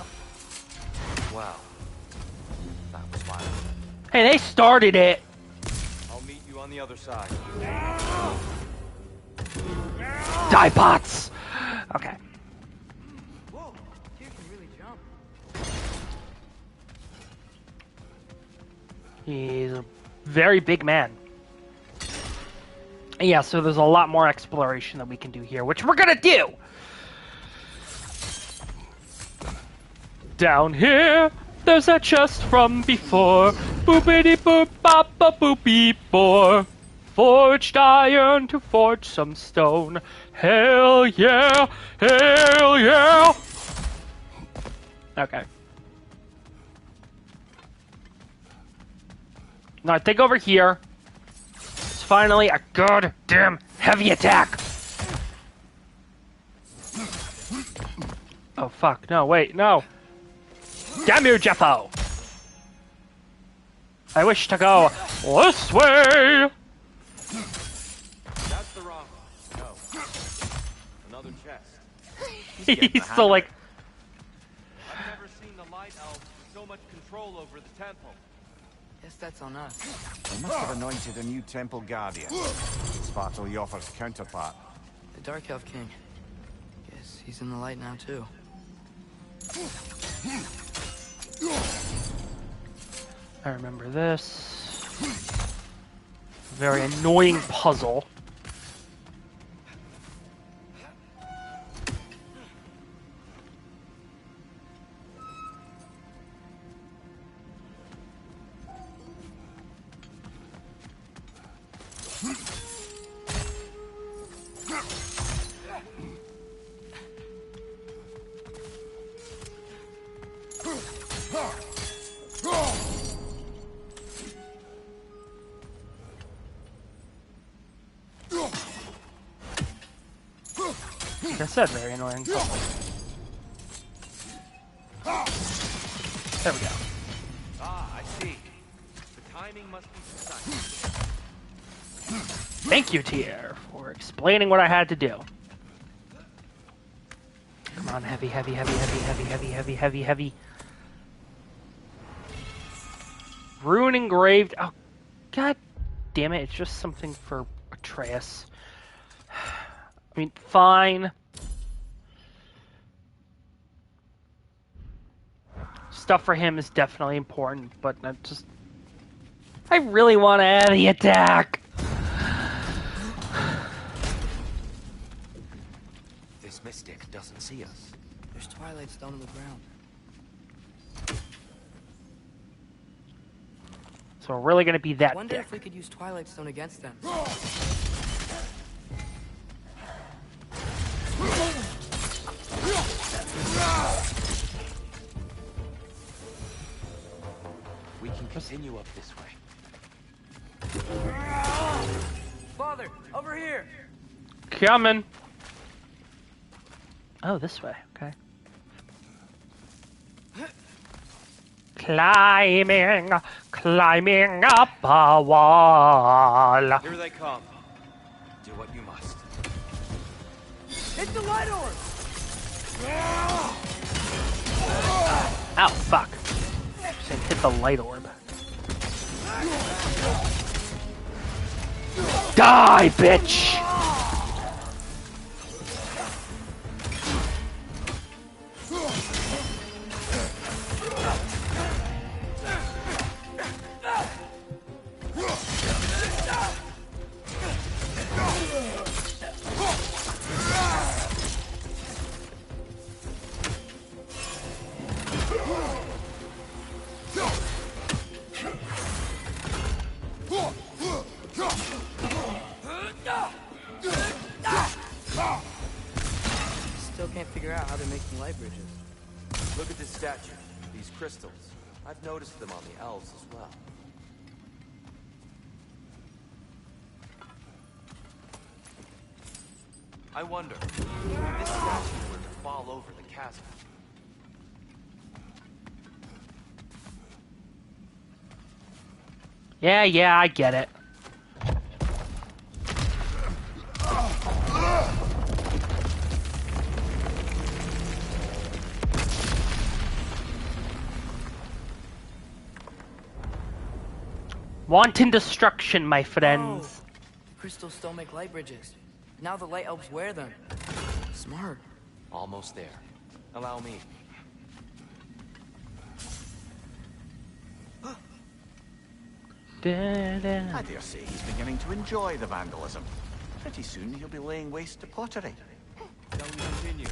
Wow. That was wild. Hey, they started it. I'll meet you on the other side. Die, bots. Okay. Whoa, Tyr can really jump. He's a very big man. Yeah, so there's a lot more exploration that we can do here, which we're gonna do! Down here, there's a chest from before. Boopity boop bop a boop beep bore. Forged iron to forge some stone. Hell yeah! Hell yeah! Okay. Now I think over here. Finally, a goddamn heavy attack! Oh fuck, no, wait, no! Damn you, Jeffo! I wish to go this way! That's the wrong one. No. Another chest. He's still like... I've never seen the Light Elves with so much control over the temple. Guess that's on us. They must have anointed a new temple guardian. Svartal Yoffer's counterpart. The Dark Elf King. Guess he's in the light now, too. I remember this. Very annoying puzzle. Like I said, very annoying puzzle. There we go. Ah, I see. The timing must be precise. Thank you, Tyr, for explaining what I had to do. Come on, heavy, heavy, heavy, heavy, heavy, heavy, heavy, heavy, heavy. Rune engraved. Oh, god damn it! It's just something for Atreus. I mean, fine. stuff for him is definitely important, but I really want to add the attack. This mystic doesn't see us. There's Twilight Stone on the ground. So we're really going to be that I wonder dick. if we could use Twilight Stone against them. We can continue up this way. Father, over here! Coming. Oh, this way. Okay. Climbing up a wall. Here they come. Do what you must. Hit the light orb! Ow, fuck. Just hit the light orb. Die, bitch! Still can't figure out how they're making light bridges. Look at this statue. These crystals. I've noticed them on the elves as well. I wonder if this statue were to fall over the chasm. Yeah, I get it. Wanton destruction, my friends. Oh, the crystals still make light bridges. Now the light elves wear them. Smart. Almost there. Allow me. I dare say he's beginning to enjoy the vandalism. Pretty soon he'll be laying waste to pottery. Shall we continue?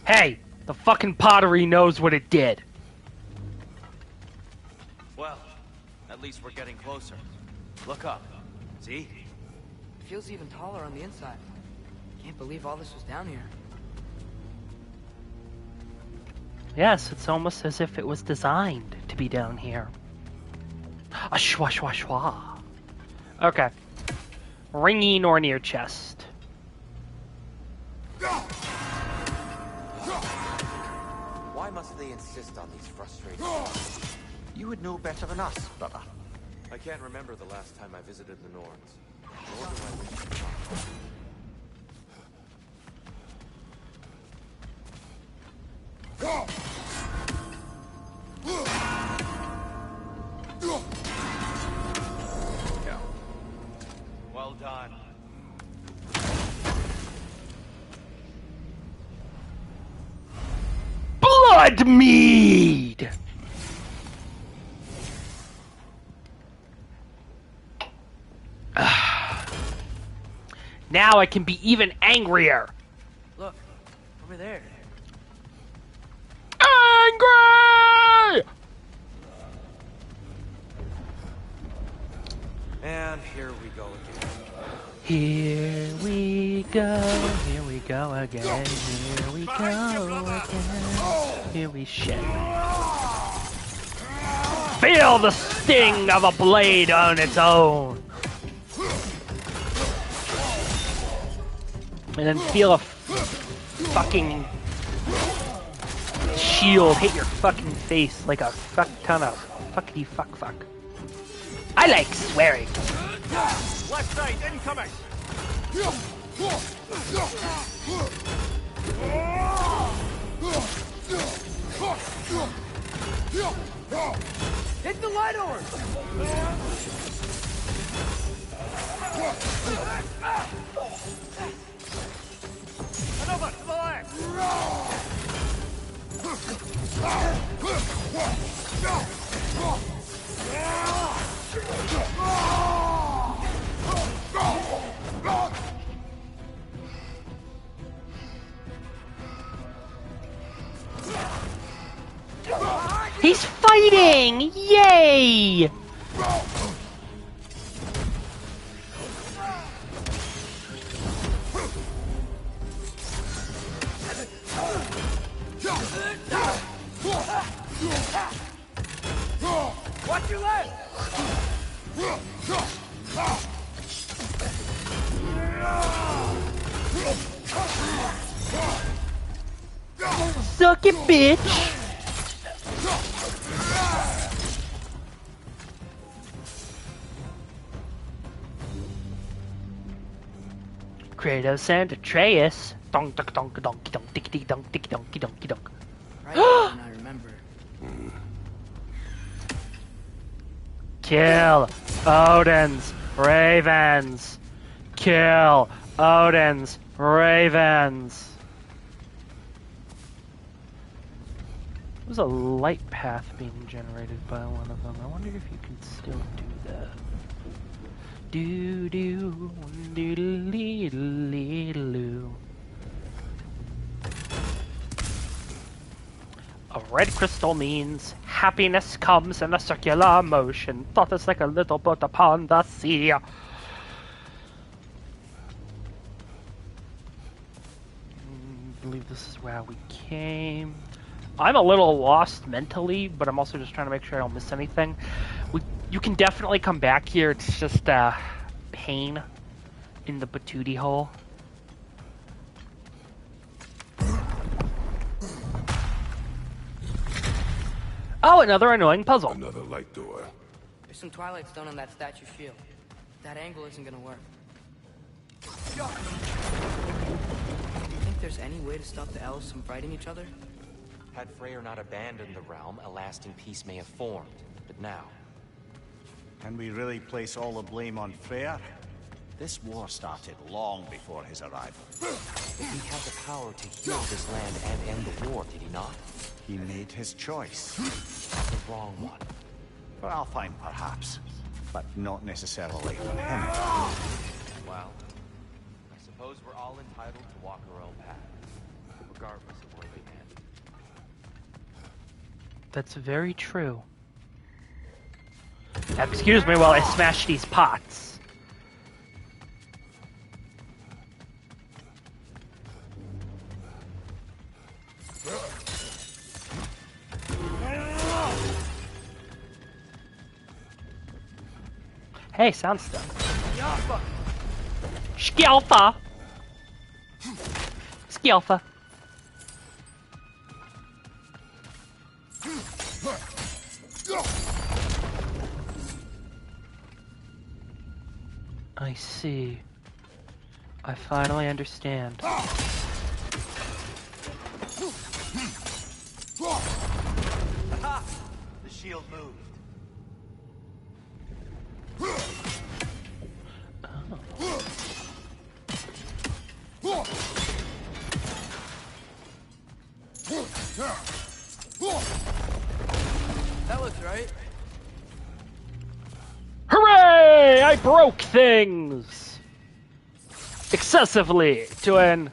Hey, the fucking pottery knows what it did. Well, at least we're getting closer. Look up. See? It feels even taller on the inside. Can't believe all this was down here. Yes, it's almost as if it was designed to be down here. Ah, shwa shwa shwa. Okay. Ringing or near chest. Why must they insist on these frustrating? You would know better than us, brother. I can't remember the last time I visited the Norns. Nor do I wish to. Well done. Blood mead! Now I can be even angrier. Look, over there. Angry! And here we go again. Here we go again, here we go again, here we shit. Feel the sting of a blade on its own. And then feel a fucking shield hit your fucking face like a fuck ton of fuckity fuck fuck. I like swearing. Left side, incoming! Hit the light orb! Another to the left! He's fighting! Yay! Watch your leg! Suck it, bitch! Kratos and Atreus. Donk donk donk donk donk dicky donk dicky donky donky donk. Right now, I remember. Kill Odin's ravens. Kill Odin's ravens. There's a light path being generated by one of them. I wonder if you can still do that. Do do do do do do. A red crystal means happiness comes in a circular motion. Thought it's like a little boat upon the sea. I believe this is where we came. I'm a little lost mentally, but I'm also just trying to make sure I don't miss anything. You can definitely come back here. It's just pain in the patootie hole. Oh, another annoying puzzle. Another light door. There's some Twilight Stone on that statue shield. That angle isn't gonna work. Do you think there's any way to stop the elves from fighting each other? Had Freyr not abandoned the realm, a lasting peace may have formed. But now, Can we really place all the blame on Freyr? This war started long before his arrival. he had the power to heal this land and end the war, did he not? He made his choice. The wrong one. For Alfheim, perhaps. But not necessarily for him. Well, I suppose we're all entitled to walk our own path, regardless of where they end. That's very true. Excuse me while I smash these pots. Hey, sound stuff. Skjelfa! Skjelfa. I see. I finally understand. Aha! The shield moved. That looks right. Hooray! I broke things! Excessively, to an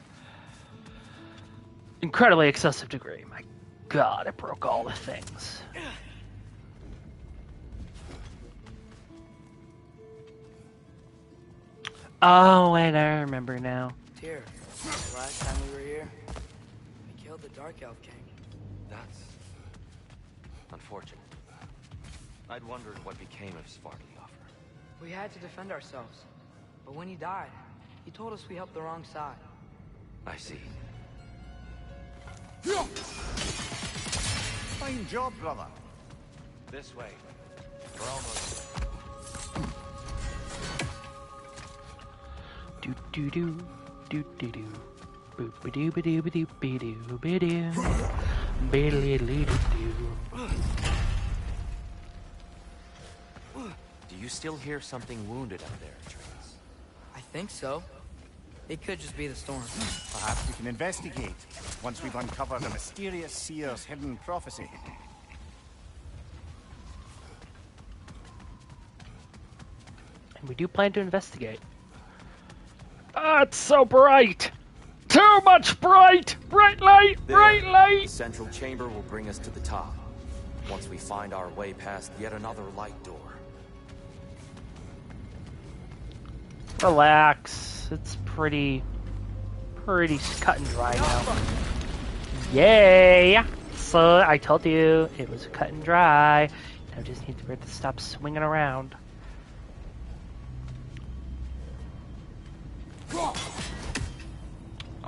incredibly excessive degree. My god, I broke all the things. Oh, wait, I remember now. Tyr, the last time we were here, we killed the Dark Elf King. That's unfortunate. I'd wondered what became of Svartalfr. We had to defend ourselves. But when he died, he told us we helped the wrong side. I see. Fine job, brother. This way. We're almost Do do do do do do. Boop ba doo ba doo ba doo ba doo ba doo. Ba doo doo doo. Do you still hear something wounded out there, Atreus? I think so. It could just be the storm. Perhaps we can investigate, once we've uncovered a mysterious seer's hidden prophecy. And we do plan to investigate. Ah, it's so bright! Too much bright! Bright light! There. Bright light! The central chamber will bring us to the top. once we find our way past yet another light door. Relax. It's pretty cut and dry now. Yay! So I told you it was cut and dry. I just need to stop swinging around.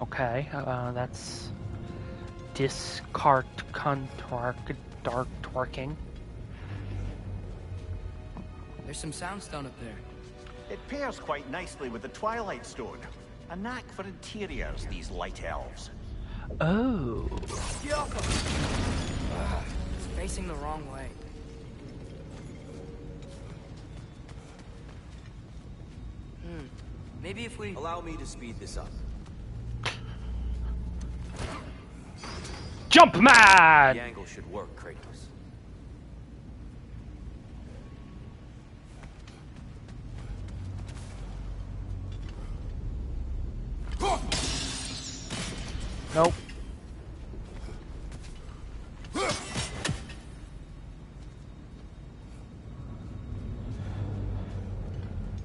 Okay, that's discard dark twerking. There's some soundstone up there. It pairs quite nicely with the Twilight Stone. A knack for interiors, these light elves. Oh. Get off of me! It's facing the wrong way. Maybe if we... Allow me to speed this up. Jump mad! The angle should work, Kratos. Nope.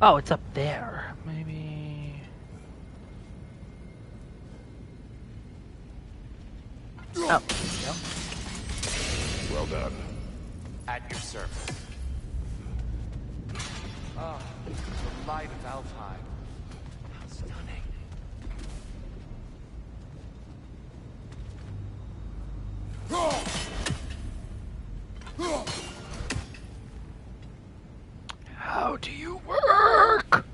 Oh, it's up there. Maybe... Oh, there you go. Well done. At your service. Ah, the light of Alfheim. How stunning. How do you work?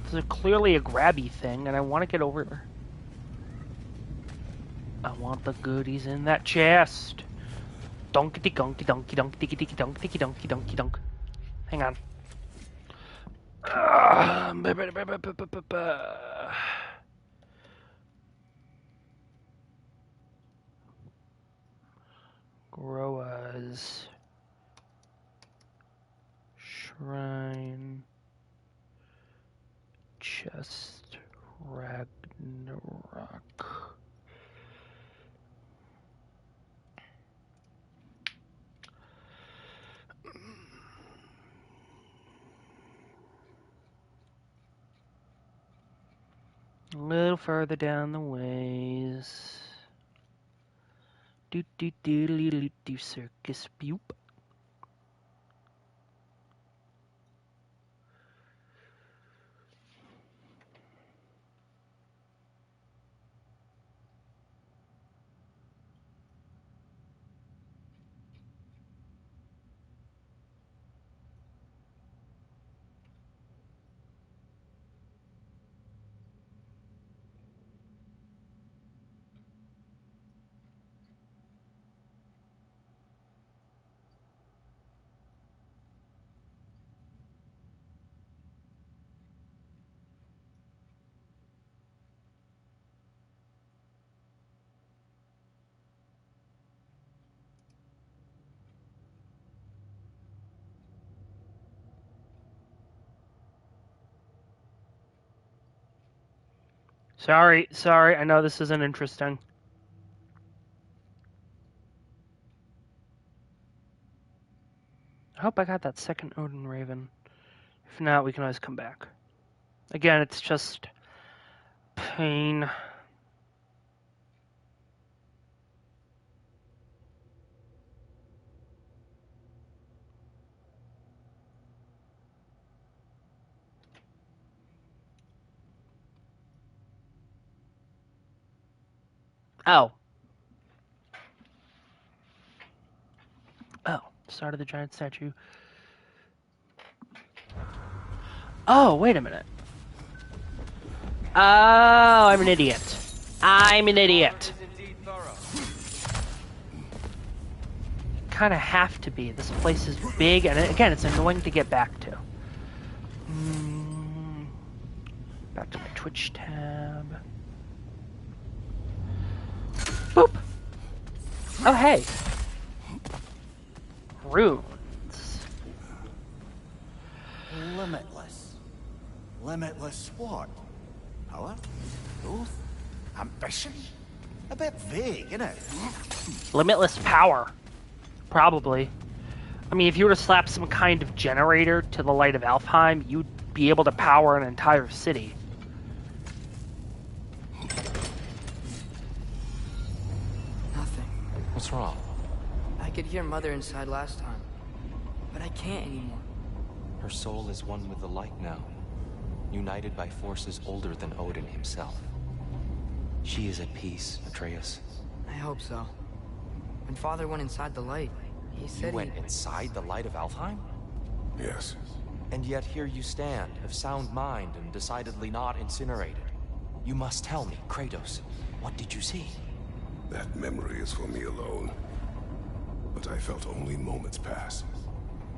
This is clearly a grabby thing, and I want to get over there. I want the goodies in that chest. Donkey donkey donkey donkey donkey donkey donkey donkey donkey donk. Hang on. Groa's Shrine Chest Ragnarok. A little further down the ways. Do do do do do do circus boop. Sorry, I know this isn't interesting. I hope I got that second Odin Raven. If not, we can always come back. Again, it's just pain. Oh. Oh, start of the giant statue. Oh, wait a minute. Oh, I'm an idiot. I'm an idiot. Kind of have to be. This place is big, and again, it's annoying to get back to. Back to my Twitch tab. Boop. Oh, hey. Runes. Limitless. Limitless what? Power? Growth? Ambition? A bit vague, isn't it? Limitless power. Probably. I mean, if you were to slap some kind of generator to the light of Alfheim, you'd be able to power an entire city. Nothing. What's wrong? I could hear Mother inside last time, but I can't anymore. Her soul is one with the light now, united by forces older than Odin himself. She is at peace, Atreus. I hope so. When Father went inside the light, he said You went inside the light of Alfheim? Yes. And yet here you stand, of sound mind and decidedly not incinerated. You must tell me, Kratos, what did you see? That memory is for me alone. But I felt only moments pass.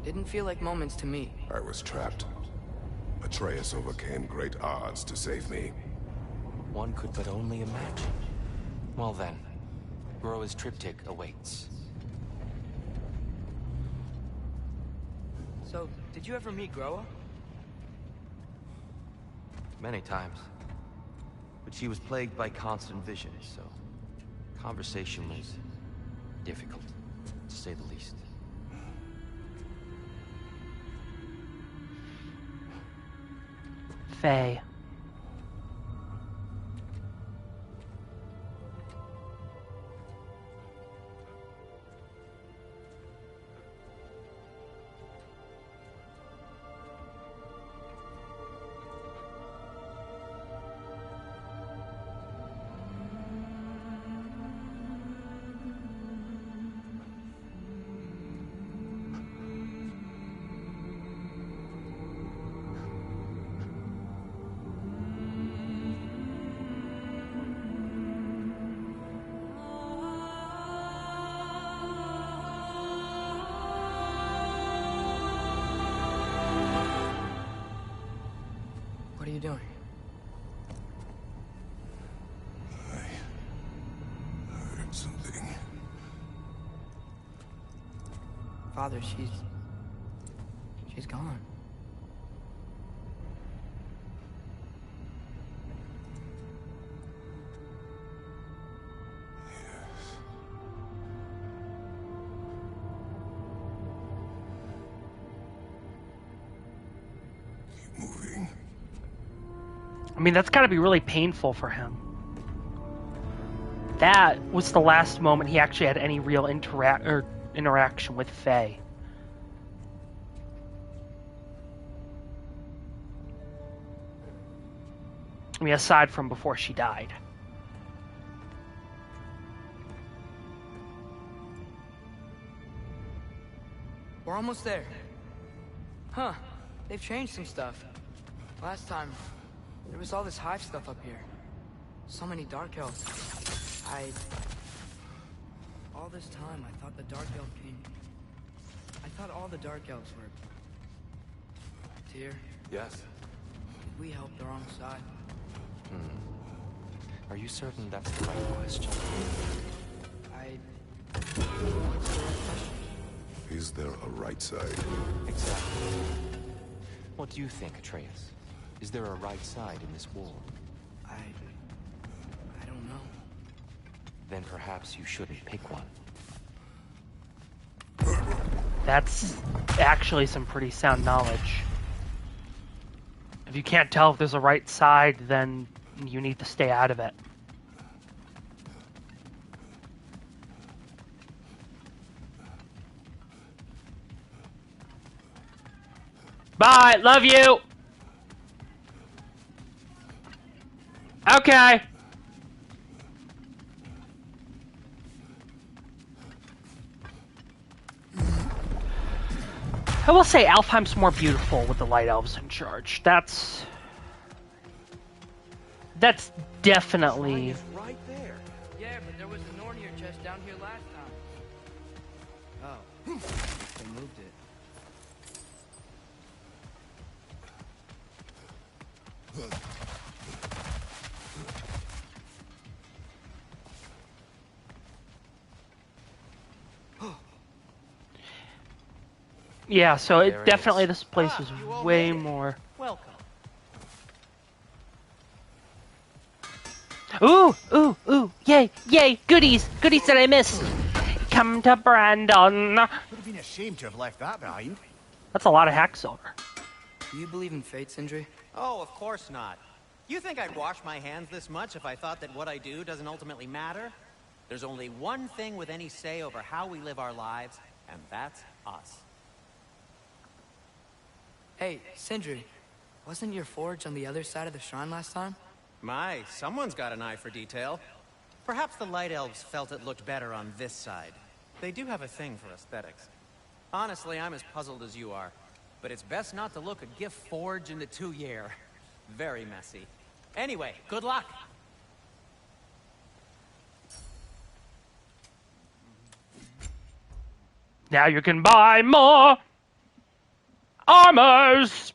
Didn't feel like moments to me. I was trapped. Atreus overcame great odds to save me. One could but only imagine. Well then, Groa's triptych awaits. So, did you ever meet Groa? Many times. But she was plagued by constant visions, so conversation was difficult, to say the least. Faye. What are you doing? I heard something. Father, she's gone. Moving. I mean, that's gotta be really painful for him. That was the last moment he actually had any real interaction with Faye. I mean, aside from before she died. We're almost there. Huh. They've changed some stuff. Last time, there was all this hive stuff up here. So many Dark Elves. All this time, I thought the Dark Elf King... I thought all the Dark Elves were... Tyr, Yes? did we help the wrong side? Are you certain that's the right question? What's the right question? Is there a right side? Exactly. What do you think, Atreus? Is there a right side in this war? I don't know. Then perhaps you shouldn't pick one. That's actually some pretty sound knowledge. If you can't tell if there's a right side, then you need to stay out of it. Bye, love you! Okay. I will say Alfheim's more beautiful with the Light Elves in charge. That's definitely... It's right there. Yeah, but there was a Nornir chest down here last time. Oh. They moved it. Yeah, so There it definitely is. this place is you all way made it. more... Welcome. Ooh, ooh, ooh, yay, yay, goodies, goodies that I missed. Come to Brandon. Would have been a shame to have left that behind. That's a lot of hack silver. Do you believe in fate, Sindri? Oh, of course not. You think I'd wash my hands this much if I thought that what I do doesn't ultimately matter? There's only one thing with any say over how we live our lives, and that's us. Hey, Sindri, wasn't your forge on the other side of the shrine last time? My, someone's got an eye for detail. Perhaps the Light Elves felt it looked better on this side. They do have a thing for aesthetics. Honestly, I'm as puzzled as you are. But it's best not to look a gift forge in the 2 year. Very messy. Anyway, good luck! Now you can buy more armors.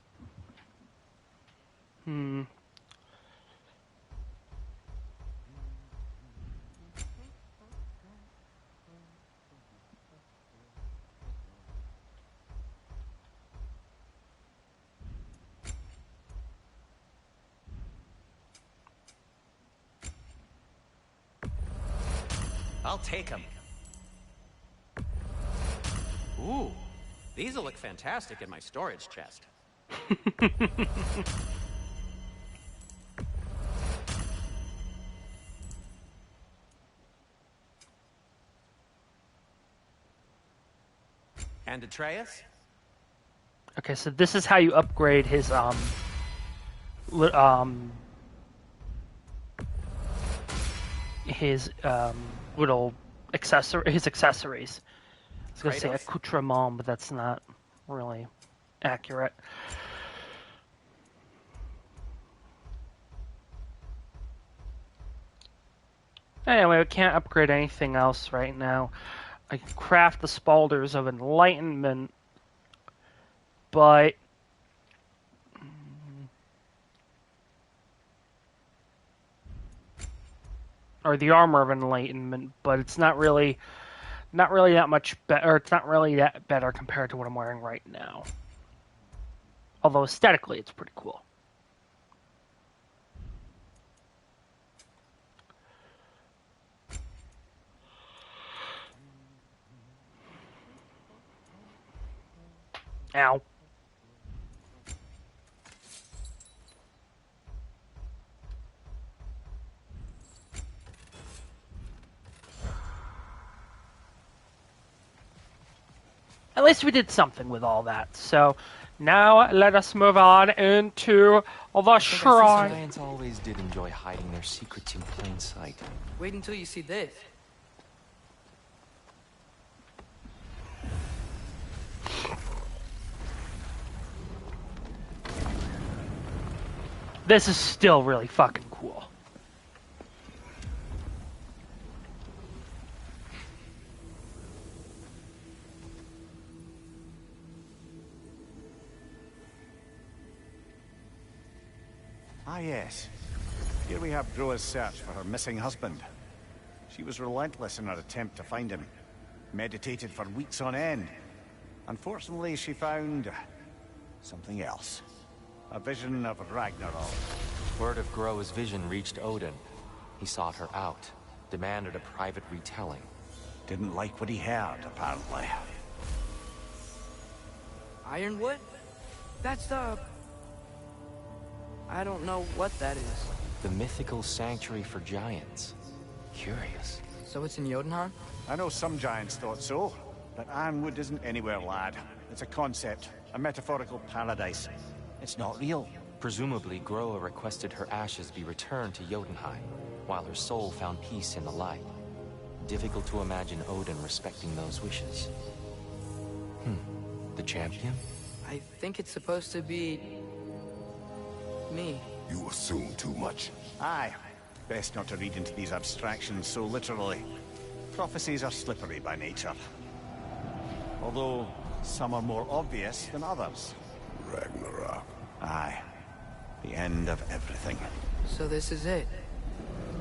I'll take them. Ooh, these'll look fantastic in my storage chest. And Atreus? Okay, so this is how you upgrade his little accessories. I was gonna say accoutrement, but that's not really accurate. Anyway, we can't upgrade anything else right now. I can craft the Spaulders of Enlightenment, but or the Armor of Enlightenment, but it's not really that much better. It's not really that better compared to what I'm wearing right now. Although aesthetically, it's pretty cool. Ow. At least we did something with all that. So now let us move on into the shrine. Giants always did enjoy hiding their secrets in plain sight. Wait until you see this. This is still really fucking cool. Ah, yes. Here we have Groa's search for her missing husband. She was relentless in her attempt to find him. Meditated for weeks on end. Unfortunately, she found something else. A vision of Ragnarok. Word of Groa's vision reached Odin. He sought her out, demanded a private retelling. Didn't like what he heard, apparently. Ironwood? That's the... I don't know what that is. The mythical sanctuary for giants. Curious. So it's in Jotunheim? I know some giants thought so, but Ironwood isn't anywhere, lad. It's a concept, a metaphorical paradise. It's not real. Presumably, Groa requested her ashes be returned to Jotunheim, while her soul found peace in the light. Difficult to imagine Odin respecting those wishes. The champion? I think it's supposed to be... me. You assume too much. Aye. Best not to read into these abstractions so literally. Prophecies are slippery by nature. Although, some are more obvious than others. Ragnarok. Aye. The end of everything. So this is it.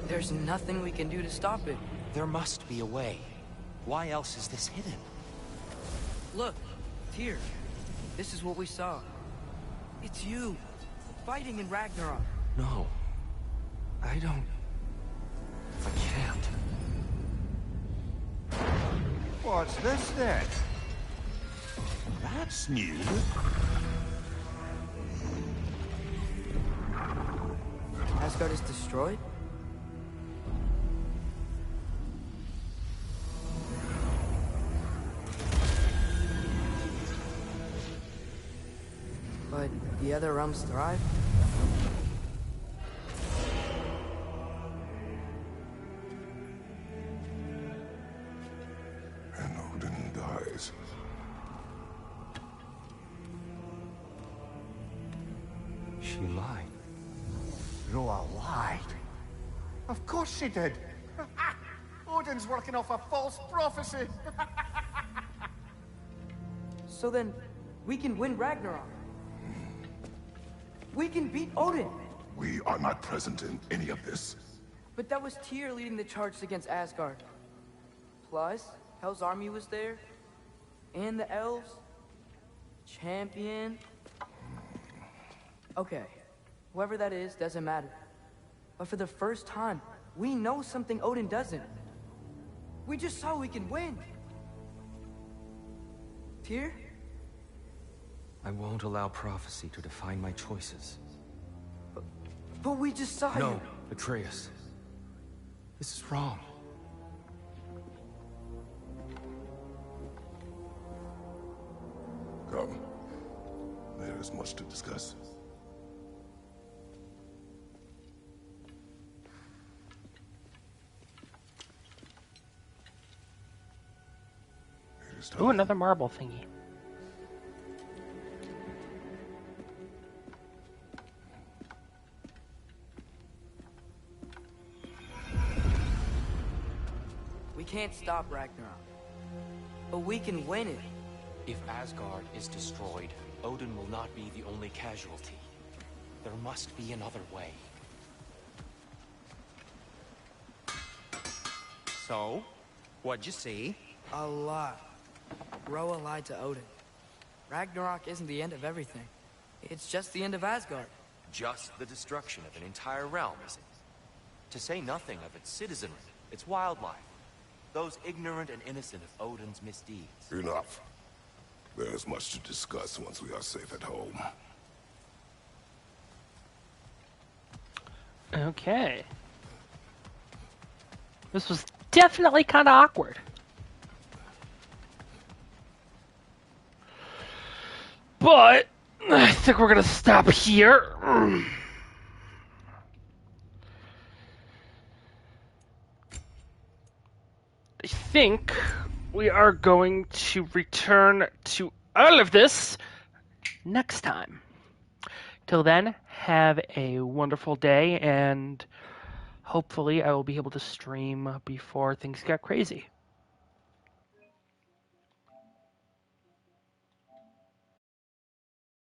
There's nothing we can do to stop it. There must be a way. Why else is this hidden? Look, Tyr. This is what we saw. It's you, fighting in Ragnarok. No. I don't... What's this then? That's new. Asgard is destroyed? But the other realms thrive? And Odin dies. She lied. Roa lied. Of course she did. Odin's working off a false prophecy. So then, we can win Ragnarok. We can beat Odin. We are not present in any of this. But that was Tyr leading the charge against Asgard. Plus, Hell's army was there. And the elves. Champion. Okay. Whoever that is, doesn't matter. But for the first time, we know something Odin doesn't. We just saw we can win. Tyr? I won't allow prophecy to define my choices. But we just saw you. No, Atreus. This is wrong. Come. There is much to discuss. It is time. Ooh, another marble thingy. We can't stop Ragnarok. But we can win it. If Asgard is destroyed, Odin will not be the only casualty. There must be another way. So, what'd you see? A lot. Roa lied to Odin. Ragnarok isn't the end of everything. It's just the end of Asgard. Just the destruction of an entire realm, is it? To say nothing of its citizenry, its wildlife. Those ignorant and innocent of Odin's misdeeds. Enough. There is much to discuss once we are safe at home. Okay. This was definitely kind of awkward. But I think we're going to stop here. I think we are going to return to all of this next time. Till then, have a wonderful day, and hopefully I will be able to stream before things get crazy.